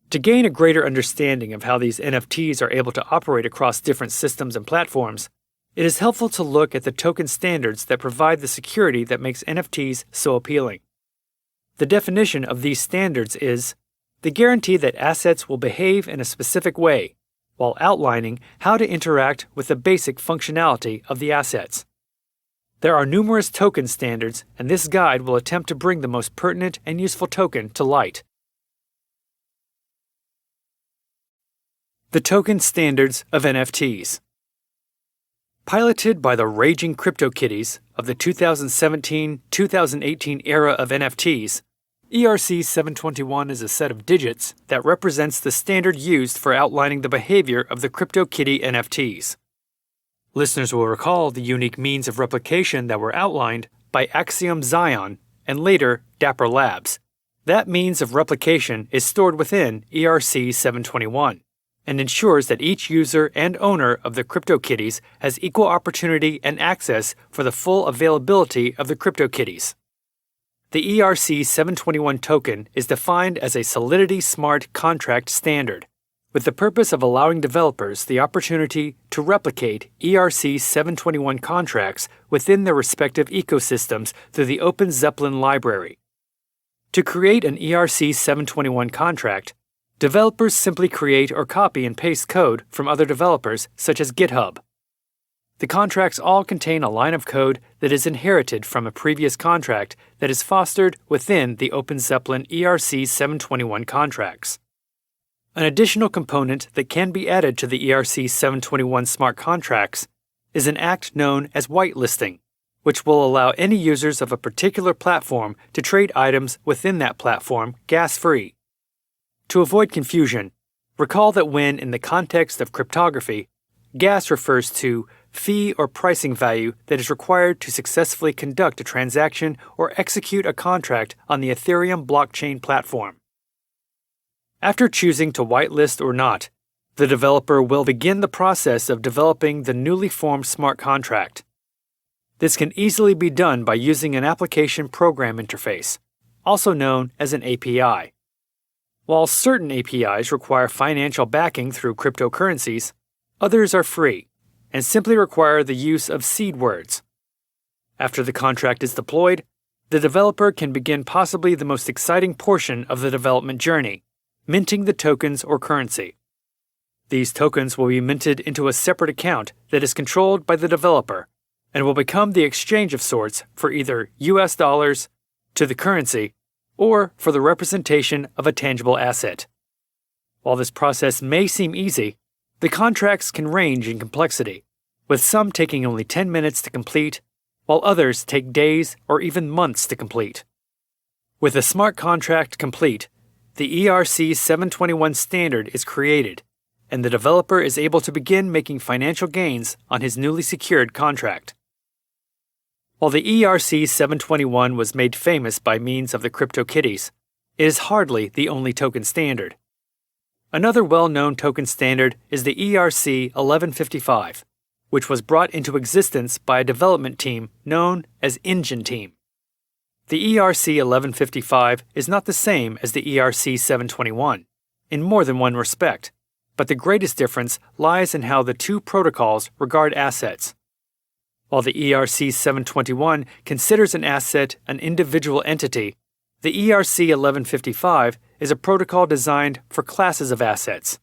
To gain a greater understanding of how these NFTs are able to operate across different systems and platforms, it is helpful to look at the token standards that provide the security that makes NFTs so appealing. The definition of these standards is the guarantee that assets will behave in a specific way, while outlining how to interact with the basic functionality of the assets. There are numerous token standards, and this guide will attempt to bring the most pertinent and useful token to light. The token standards of NFTs. Piloted by the raging CryptoKitties of the 2017-2018 era of NFTs, ERC 721 is a set of digits that represents the standard used for outlining the behavior of the CryptoKitty NFTs. Listeners will recall the unique means of replication that were outlined by Axiom Zion and later Dapper Labs. That means of replication is stored within ERC 721 and ensures that each user and owner of the CryptoKitties has equal opportunity and access for the full availability of the CryptoKitties. The ERC 721 token is defined as a Solidity Smart Contract standard, with the purpose of allowing developers the opportunity to replicate ERC 721 contracts within their respective ecosystems through the Open Zeppelin library. To create an ERC 721 contract, developers simply create or copy and paste code from other developers, such as GitHub. The contracts all contain a line of code that is inherited from a previous contract that is fostered within the Open Zeppelin ERC 721 contracts. An additional component that can be added to the ERC 721 smart contracts is an act known as whitelisting, which will allow any users of a particular platform to trade items within that platform gas-free. To avoid confusion, recall that when in the context of cryptography, gas refers to fee or pricing value that is required to successfully conduct a transaction or execute a contract on the Ethereum blockchain platform. After choosing to whitelist or not, the developer will begin the process of developing the newly formed smart contract. This can easily be done by using an application program interface, also known as an API. While certain APIs require financial backing through cryptocurrencies, others are free and simply require the use of seed words. After the contract is deployed, the developer can begin possibly the most exciting portion of the development journey, minting the tokens or currency. These tokens will be minted into a separate account that is controlled by the developer, and will become the exchange of sorts for either US dollars to the currency or for the representation of a tangible asset. While this process may seem easy, the contracts can range in complexity, with some taking only 10 minutes to complete, while others take days or even months to complete. With a smart contract complete, the ERC 721 standard is created, and the developer is able to begin making financial gains on his newly secured contract. While the ERC 721 was made famous by means of the CryptoKitties, it is hardly the only token standard. Another well-known token standard is the ERC 1155, which was brought into existence by a development team known as Engine Team. The ERC 1155 is not the same as the ERC 721, in more than one respect, but the greatest difference lies in how the two protocols regard assets. While the ERC 721 considers an asset an individual entity, the ERC 1155 is a protocol designed for classes of assets.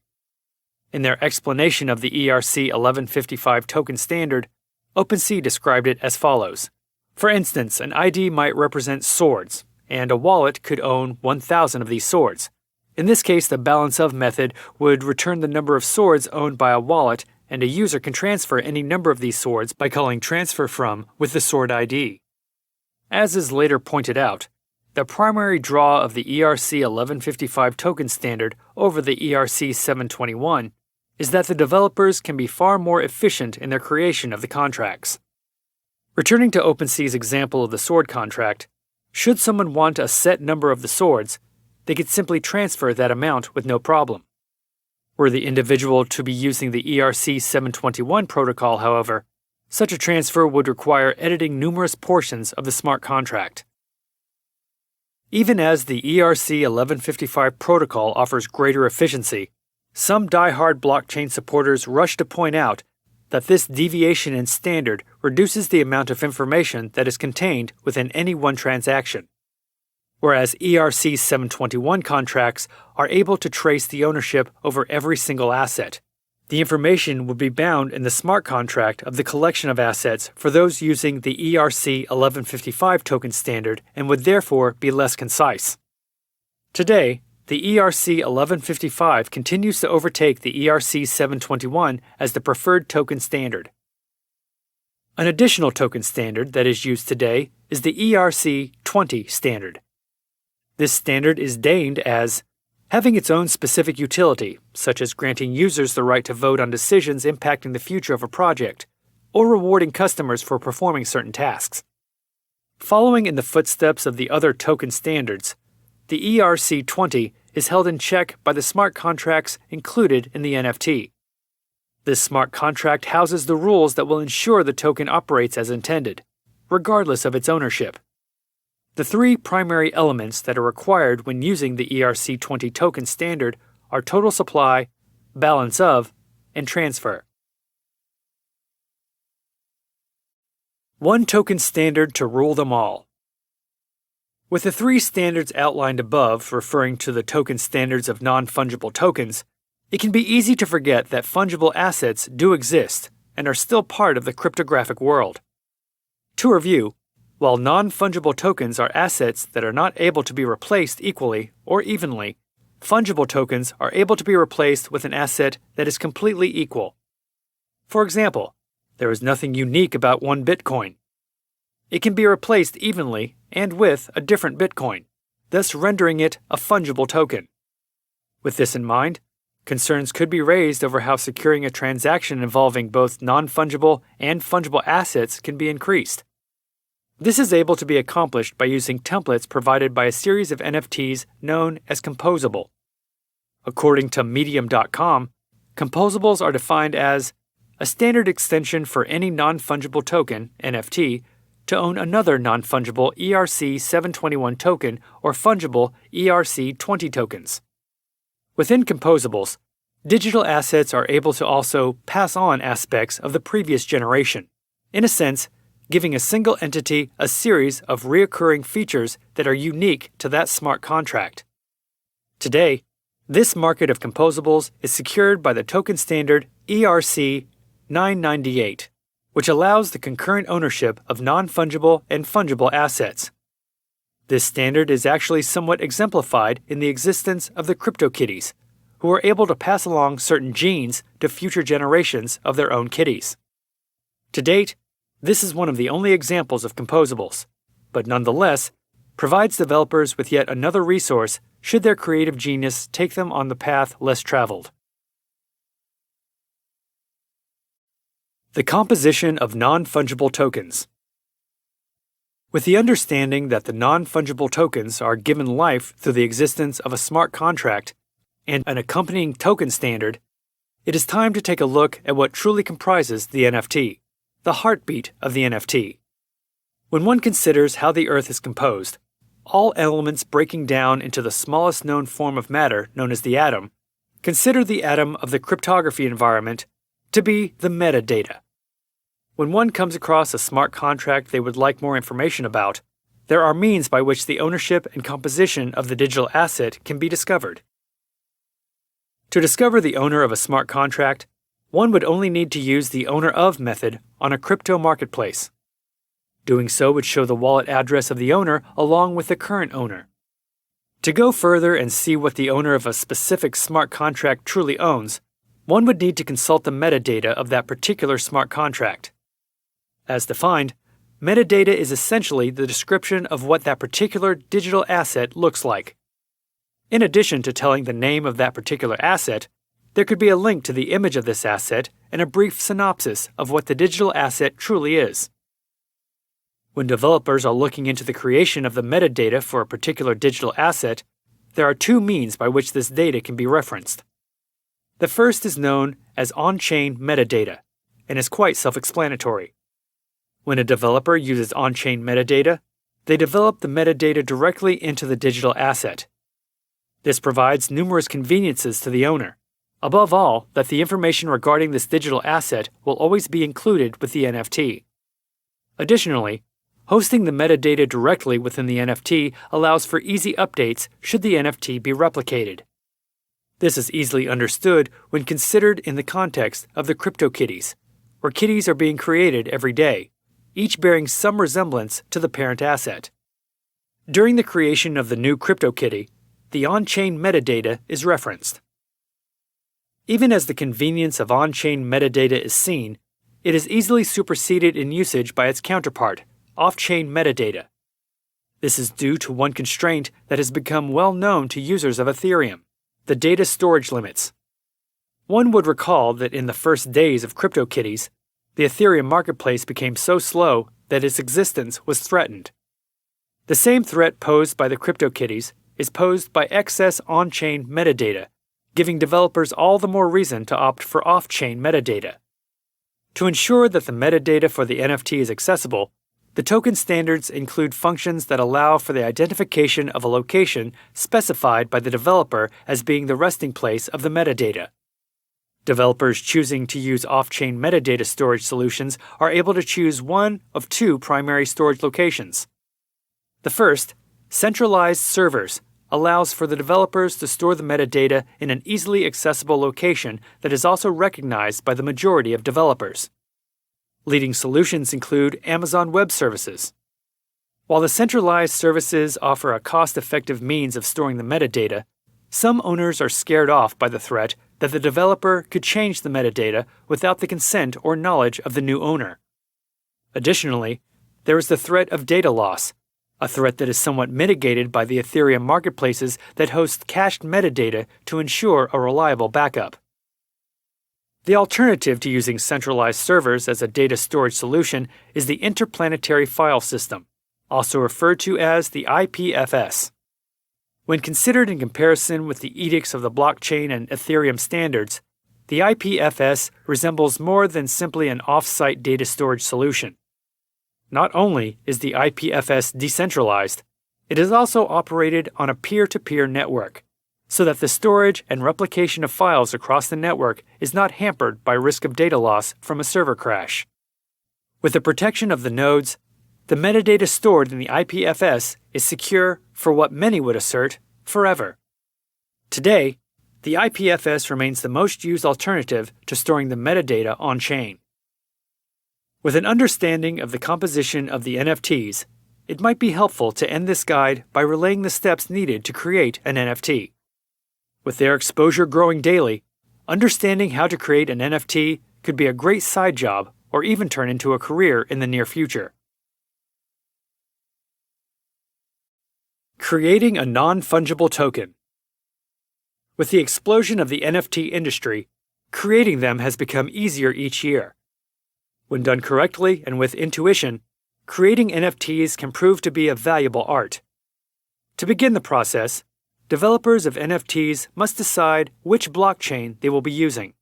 In their explanation of the ERC 1155 token standard, OpenSea described it as follows. For instance, an ID might represent swords, and a wallet could own 1,000 of these swords. In this case, the balance of method would return the number of swords owned by a wallet, and a user can transfer any number of these swords by calling transfer from with the sword ID. As is later pointed out, the primary draw of the ERC 1155 token standard over the ERC 721 is that the developers can be far more efficient in their creation of the contracts. Returning to OpenSea's example of the sword contract, should someone want a set number of the swords, they could simply transfer that amount with no problem. Were the individual to be using the ERC 721 protocol, however, such a transfer would require editing numerous portions of the smart contract. Even as the ERC 1155 protocol offers greater efficiency, some die-hard blockchain supporters rush to point out that this deviation in standard reduces the amount of information that is contained within any one transaction. Whereas ERC 721 contracts are able to trace the ownership over every single asset, the information would be bound in the smart contract of the collection of assets for those using the ERC 1155 token standard and would therefore be less concise. Today, the ERC 1155 continues to overtake the ERC 721 as the preferred token standard. An additional token standard that is used today is the ERC 20 standard. This standard is deigned as having its own specific utility, such as granting users the right to vote on decisions impacting the future of a project, or rewarding customers for performing certain tasks. Following in the footsteps of the other token standards, the ERC 20 is held in check by the smart contracts included in the NFT. This smart contract houses the rules that will ensure the token operates as intended, regardless of its ownership. The three primary elements that are required when using the ERC 20 token standard are total supply, balance of, and transfer. One token standard to rule them all. With the three standards outlined above referring to the token standards of non-fungible tokens, it can be easy to forget that fungible assets do exist and are still part of the cryptographic world. To review, while non-fungible tokens are assets that are not able to be replaced equally or evenly, fungible tokens are able to be replaced with an asset that is completely equal. For example, there is nothing unique about one Bitcoin. It can be replaced evenly and with a different Bitcoin, thus rendering it a fungible token. With this in mind, concerns could be raised over how securing a transaction involving both non-fungible and fungible assets can be increased. This is able to be accomplished by using templates provided by a series of NFTs known as composable. According to Medium.com, composables are defined as a standard extension for any non-fungible token, NFT, to own another non-fungible ERC 721 token or fungible ERC 20 tokens. Within composables, digital assets are able to also pass on aspects of the previous generation, in a sense, giving a single entity a series of recurring features that are unique to that smart contract. Today, this market of composables is secured by the token standard ERC 998, which allows the concurrent ownership of non-fungible and fungible assets. This standard is actually somewhat exemplified in the existence of the CryptoKitties, who are able to pass along certain genes to future generations of their own kitties. To date, this is one of the only examples of composables, but nonetheless provides developers with yet another resource should their creative genius take them on the path less traveled. The composition of non-fungible tokens. With the understanding that the non-fungible tokens are given life through the existence of a smart contract and an accompanying token standard, it is time to take a look at what truly comprises the NFT, the heartbeat of the NFT. When one considers how the Earth is composed, all elements breaking down into the smallest known form of matter known as the atom, consider the atom of the cryptography environment to be the metadata. When one comes across a smart contract they would like more information about, there are means by which the ownership and composition of the digital asset can be discovered. To discover the owner of a smart contract, one would only need to use the owner of method on a crypto marketplace. Doing so would show the wallet address of the owner along with the current owner. To go further and see what the owner of a specific smart contract truly owns, one would need to consult the metadata of that particular smart contract. As defined, metadata is essentially the description of what that particular digital asset looks like. In addition to telling the name of that particular asset, there could be a link to the image of this asset and a brief synopsis of what the digital asset truly is. When developers are looking into the creation of the metadata for a particular digital asset, there are two means by which this data can be referenced. The first is known as on-chain metadata and is quite self-explanatory. When a developer uses on-chain metadata, they develop the metadata directly into the digital asset. This provides numerous conveniences to the owner. Above all, that the information regarding this digital asset will always be included with the NFT. Additionally, hosting the metadata directly within the NFT allows for easy updates should the NFT be replicated. This is easily understood when considered in the context of the CryptoKitties, where kitties are being created every day, each bearing some resemblance to the parent asset. During the creation of the new CryptoKitty, the on-chain metadata is referenced. Even as the convenience of on-chain metadata is seen, it is easily superseded in usage by its counterpart, off-chain metadata. This is due to one constraint that has become well known to users of Ethereum: the data storage limits. One would recall that in the first days of CryptoKitties, the Ethereum marketplace became so slow that its existence was threatened. The same threat posed by the CryptoKitties is posed by excess on-chain metadata, giving developers all the more reason to opt for off-chain metadata. To ensure that the metadata for the NFT is accessible, the token standards include functions that allow for the identification of a location specified by the developer as being the resting place of the metadata. Developers choosing to use off-chain metadata storage solutions are able to choose one of two primary storage locations. The first, centralized servers, allows for the developers to store the metadata in an easily accessible location that is also recognized by the majority of developers. Leading solutions include Amazon Web Services. While the centralized services offer a cost-effective means of storing the metadata, some owners are scared off by the threat that the developer could change the metadata without the consent or knowledge of the new owner. Additionally, there is the threat of data loss, a threat that is somewhat mitigated by the Ethereum marketplaces that host cached metadata to ensure a reliable backup. The alternative to using centralized servers as a data storage solution is the interplanetary file system, also referred to as the IPFS. When considered in comparison with the edicts of the blockchain and Ethereum standards, the IPFS resembles more than simply an off-site data storage solution. Not only is the IPFS decentralized, it is also operated on a peer-to-peer network, so that the storage and replication of files across the network is not hampered by risk of data loss from a server crash. With the protection of the nodes, the metadata stored in the IPFS is secure for what many would assert, forever. Today, the IPFS remains the most used alternative to storing the metadata on-chain. With an understanding of the composition of the NFTs, it might be helpful to end this guide by relaying the steps needed to create an NFT. With their exposure growing daily, understanding how to create an NFT could be a great side job or even turn into a career in the near future. Creating a non-fungible token. With the explosion of the NFT industry, creating them has become easier each year. When done correctly and with intuition, creating NFTs can prove to be a valuable art. To begin the process, developers of NFTs must decide which blockchain they will be using.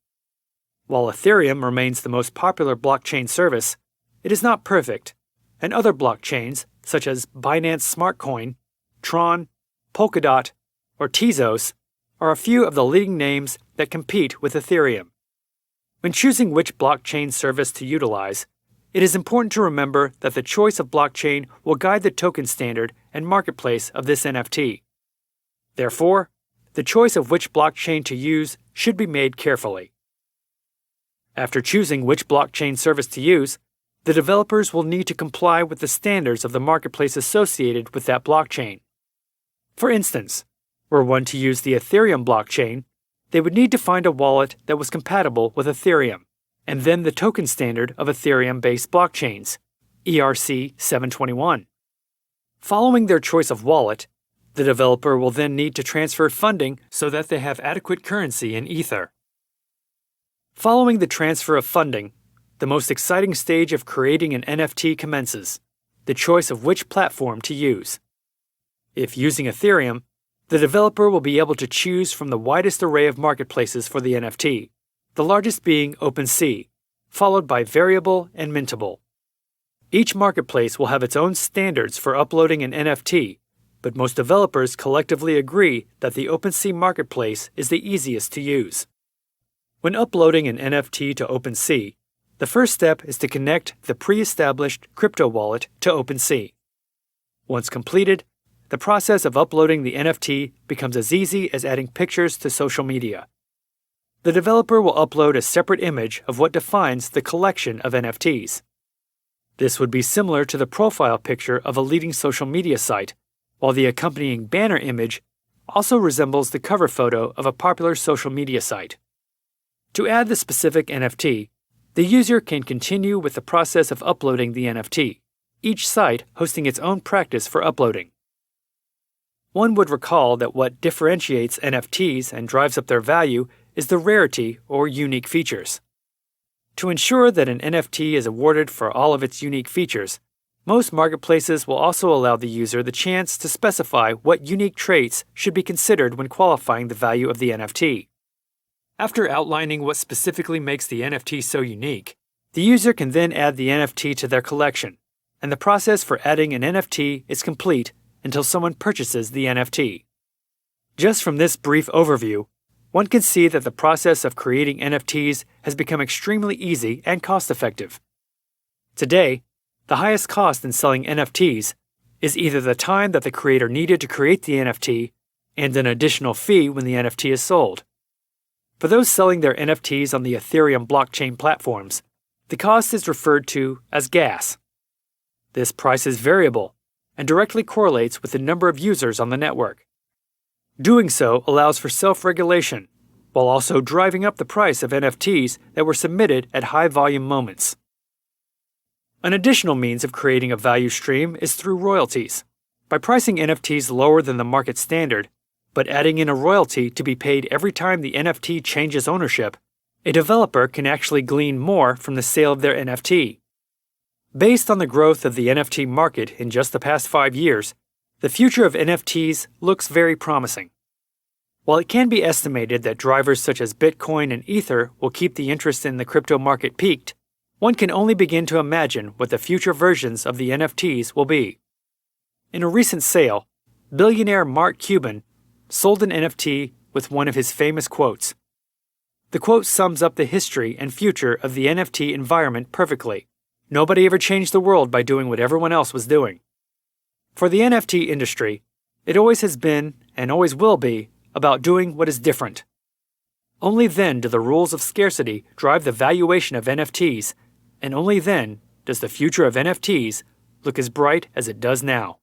While Ethereum remains the most popular blockchain service, it is not perfect, and other blockchains, such as Binance Smart Coin, Tron, Polkadot, or Tezos, are a few of the leading names that compete with Ethereum. When choosing which blockchain service to utilize, it is important to remember that the choice of blockchain will guide the token standard and marketplace of this NFT. Therefore, the choice of which blockchain to use should be made carefully. After choosing which blockchain service to use, the developers will need to comply with the standards of the marketplace associated with that blockchain. For instance, were one to use the Ethereum blockchain, they would need to find a wallet that was compatible with Ethereum, and then the token standard of Ethereum-based blockchains, ERC-721. Following their choice of wallet, the developer will then need to transfer funding so that they have adequate currency in Ether. Following the transfer of funding, the most exciting stage of creating an NFT commences, the choice of which platform to use. If using Ethereum, the developer will be able to choose from the widest array of marketplaces for the NFT, the largest being OpenSea, followed by Variable and Mintable. Each marketplace will have its own standards for uploading an NFT, but most developers collectively agree that the OpenSea marketplace is the easiest to use. When uploading an NFT to OpenSea, the first step is to connect the pre-established crypto wallet to OpenSea. Once completed, the process of uploading the NFT becomes as easy as adding pictures to social media. The developer will upload a separate image of what defines the collection of NFTs. This would be similar to the profile picture of a leading social media site, while the accompanying banner image also resembles the cover photo of a popular social media site. To add the specific NFT, the user can continue with the process of uploading the NFT, each site hosting its own practice for uploading. One would recall that what differentiates NFTs and drives up their value is the rarity or unique features. To ensure that an NFT is awarded for all of its unique features, most marketplaces will also allow the user the chance to specify what unique traits should be considered when qualifying the value of the NFT. After outlining what specifically makes the NFT so unique, the user can then add the NFT to their collection, and the process for adding an NFT is complete until someone purchases the NFT. Just from this brief overview, one can see that the process of creating NFTs has become extremely easy and cost-effective. Today, the highest cost in selling NFTs is either the time that the creator needed to create the NFT and an additional fee when the NFT is sold. For those selling their NFTs on the Ethereum blockchain platforms, the cost is referred to as gas. This price is variable and directly correlates with the number of users on the network. Doing so allows for self-regulation, while also driving up the price of NFTs that were submitted at high-volume moments. An additional means of creating a value stream is through royalties. By pricing NFTs lower than the market standard, but adding in a royalty to be paid every time the NFT changes ownership, a developer can actually glean more from the sale of their NFT. Based on the growth of the NFT market in just the past 5 years, the future of NFTs looks very promising. While it can be estimated that drivers such as Bitcoin and Ether will keep the interest in the crypto market peaked, one can only begin to imagine what the future versions of the NFTs will be. In a recent sale, billionaire Mark Cuban sold an NFT with one of his famous quotes. The quote sums up the history and future of the NFT environment perfectly. Nobody ever changed the world by doing what everyone else was doing. For the NFT industry, it always has been, and always will be, about doing what is different. Only then do the rules of scarcity drive the valuation of NFTs, and only then does the future of NFTs look as bright as it does now?